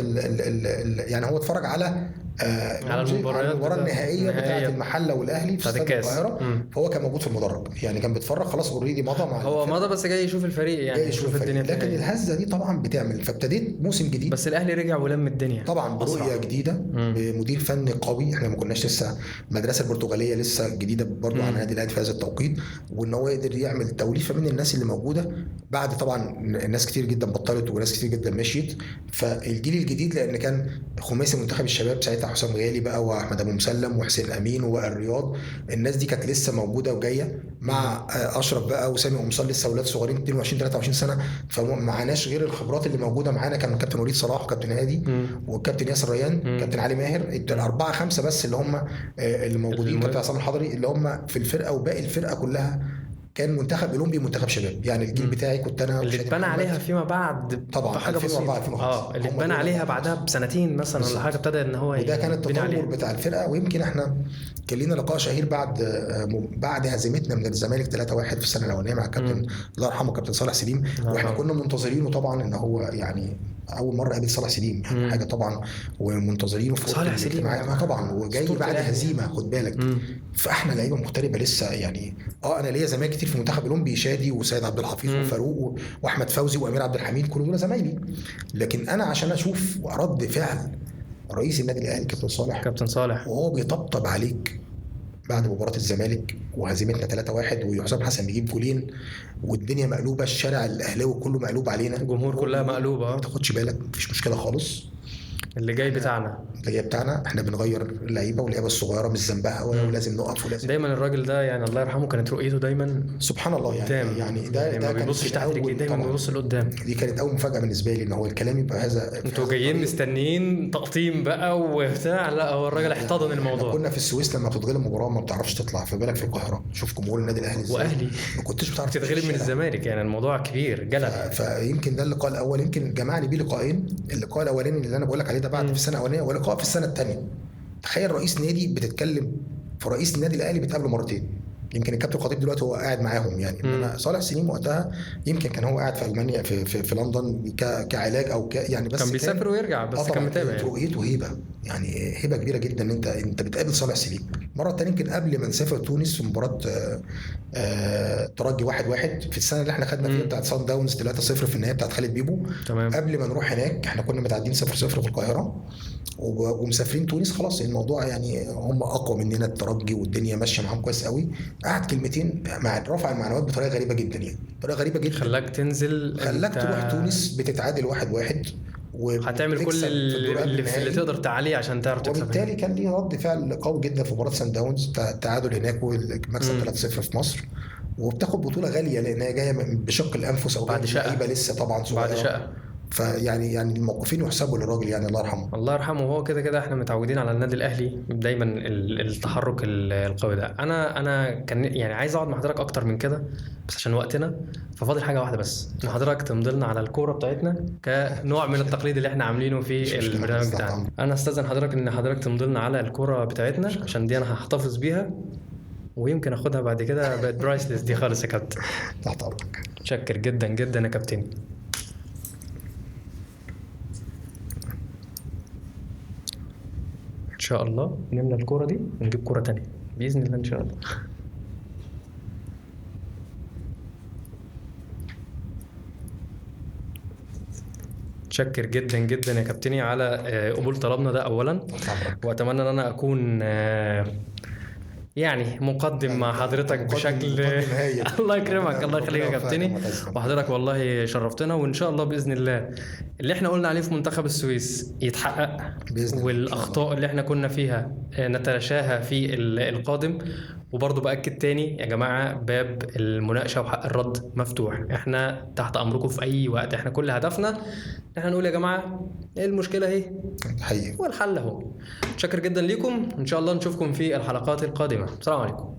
يعني هو اتفرج على المباراه النهائيه بتاعه المحله والاهلي في استاد القاهره، فهو كان موجود في المدرج، يعني كان بيتفرج خلاص اوريدي مضى مع هو مضى، بس جاي يشوف الفريق يعني، يشوف الدنيا. لكن الهزه دي طبعا بتعمل، فابتديت موسم جديد، بس الاهلي رجع ولم الدنيا طبعا برؤيه جديده، بمدير فني قوي. احنا ما كناش لسه، المدرسه البرتغاليه لسه جديده برضو على النادي الاهلي في هذا التوقيت، وان هو يقدر يعمل توليفه من الناس اللي موجوده بعد طبعا الناس كتير جدا بطلت وناس كتير جدا مشيت. فالجيل الجديد، لان كان خماسي منتخب الشباب ساعتها حسام غالي بقى واحمد ابو مسلم وحسين امين والرياض، الناس دي كانت لسه موجوده وجايه مع اشرف بقى وسامي قمصان، لسه اولاد صغيرين 22 23 سنه، فمعناش غير الخبرات اللي موجوده معانا. كان كابتن وليد صلاح وكابتن هادي والكابتن ياسر ريان، كابتن علي ماهر، الاربعه خمسه بس اللي هم اللي موجودين، كابتن عصام الحضري اللي هم في الفرقه، وباقي الفرقه كلها كان منتخب اولمبي منتخب شباب. يعني الجيل بتاعي كنت انا اللي اتبنى عليها فيما بعد طبعا حاجه بسيطه، اللي اتبنى عليها بعدها بسنتين مثلا ولا حاجه، ابتدى ان هو وده كان التطور بتاع الفرقه. ويمكن احنا كان لنا لقاء شهير بعد هزيمتنا من الزمالك 3-1 في السنه الاولانيه مع الكابتن الله يرحمه كابتن صالح سليم، واحنا كنا منتظرينه طبعا ان هو يعني اول مره قابل صالح سليم، يعني حاجه طبعا، ومنتظرينه في صالح سليم طبعا، وجاي بعد هزيمه، خد بالك. فاحنا لعيبه مغتربه لسه يعني. انا ليا زمايل كتير في منتخب اولمبي، شادي وسيد عبد الحفيظ وفاروق واحمد فوزي وامير عبد الحميد، كل دول زمايلي. لكن انا عشان اشوف رد فعل رئيس النادي الاهلي كابتن صالح وهو بيطبطب عليك بعد مباراه الزمالك وهزيمتنا 3-1، وحسام حسن بيجيب جولين والدنيا مقلوبه، الشارع الاهلاوي كله مقلوب علينا، الجمهور كلها مقلوبه، ما تاخدش بالك، مفيش مشكله خالص. اللي جاي بتاعنا احنا بنغير اللعيبه، واللعيبه الصغيره مش ذنبها، ولازم نقف، ولازم دايما. الراجل ده يعني الله يرحمه كانت رؤيته دايما سبحان الله يعني ده ما بيبصش تحت رجليه، دايما بيبص لقدام. دي كانت اول مفاجاه بالنسبه لي، ان هو الكلام يبقى هذا. انتوا جايين مستنيين تقطيم بقى وبتاع، لا هو الراجل احتضن الموضوع. كنا في السويس لما بتتغلب مباراه ما بتعرفش تطلع، في بالك في القاهره شوف جمهور النادي الاهلي ازاي، واهلي ما كنتش بتعرف تتغلب من الزمالك، يعني الموضوع كبير جلد. فيمكن ده اللقاء الاول، يمكن جمعني بيه لقاءين. اللقاء الاولاني اللي انا بقول لك عليه ده بعد في السنه الاولانيه، ولقاء في السنه الثانيه. تخيل رئيس نادي بتتكلم في رئيس النادي الاهلي بتقابله مرتين. يمكن الكابتن الخطيب دلوقتي هو قاعد معاهم يعني، انما صالح سليم وقتها يمكن كان هو قاعد في المانيا في لندن كعلاج او يعني، بس كان بيسافر ويرجع، بس كان متابع يعني. رؤيته هيبه، يعني هيبه كبيره جدا ان انت بتقابل صالح سليم. مره ثانيه يمكن قبل ما نسافر تونس في مباراه ترجي 1-1 في السنه اللي احنا خدنا فيها بتاعت سان داونز 3-0 في النهايه بتاعت خالد بيبو. تمام. قبل ما نروح هناك احنا كنا متعدين 0-0 في القاهره ومسافرين تونس، خلاص الموضوع يعني هم اقوى مننا الترجي والدنيا ماشيه معاهم كويس قوي. قعد كلمتين مع رفع المعنويات بطريقه غريبه جدا، يعني طريقه غريبه جدا، خلاك تنزل، خلاك تروح تونس بتتعادل 1-1 هتعمل كل اللي تقدر تعاليه عشان تعرف تكسب. وبالتالي كان ليه رد فعل قوي جدا في مباراه سان داونز، التعادل هناك والمكسب 3-0 في مصر، وبتاخد بطوله غاليه لانها جايه بشق الانفس، او بعد شقه لسه طبعا بعد شقه. فيعني الموقفين يحسبوا للراجل، يعني الله يرحمه. الله يرحمه. وهو كده احنا متعودين على النادي الاهلي دايما التحرك القوي ده. انا كان يعني عايز اقعد مع حضرتك اكتر من كده، بس عشان وقتنا ففاضل حاجه واحده بس، ان حضرتك تمضي لنا على الكوره بتاعتنا كنوع من التقليد اللي احنا عاملينه في البرنامج بتاعنا. انا استاذن حضرتك ان حضرتك تمضي لنا على الكوره بتاعتنا، عشان دي انا هحتفظ بيها ويمكن اخدها بعد كده بقت برايسلس دي خالص يا كابتن. تحت امرك. متشكر جدا جدا يا كابتن. شاء الله نملى الكوره دي ونجيب كوره تانية باذن الله ان شاء الله. متشكر جدا جدا يا كابتني على قبول طلبنا ده اولا، واتمنى ان انا اكون يعني مقدم مع حضرتك بشكل الله يكرمك، الله يخليك يا كابتني، وحضرتك والله شرفتنا، وان شاء الله باذن الله اللي احنا قلنا عليه في منتخب السويس يتحقق والاخطاء اللي احنا كنا فيها نتلاشاها في القادم. وبرضه باكد تاني يا جماعه باب المناقشه وحق الرد مفتوح، احنا تحت امركم في اي وقت. احنا كل هدفنا احنا نقول يا جماعه ايه المشكله اهي حقيقي والحل اهو. متشكر جدا ليكم، ان شاء الله نشوفكم في الحلقات القادمه. السلام عليكم.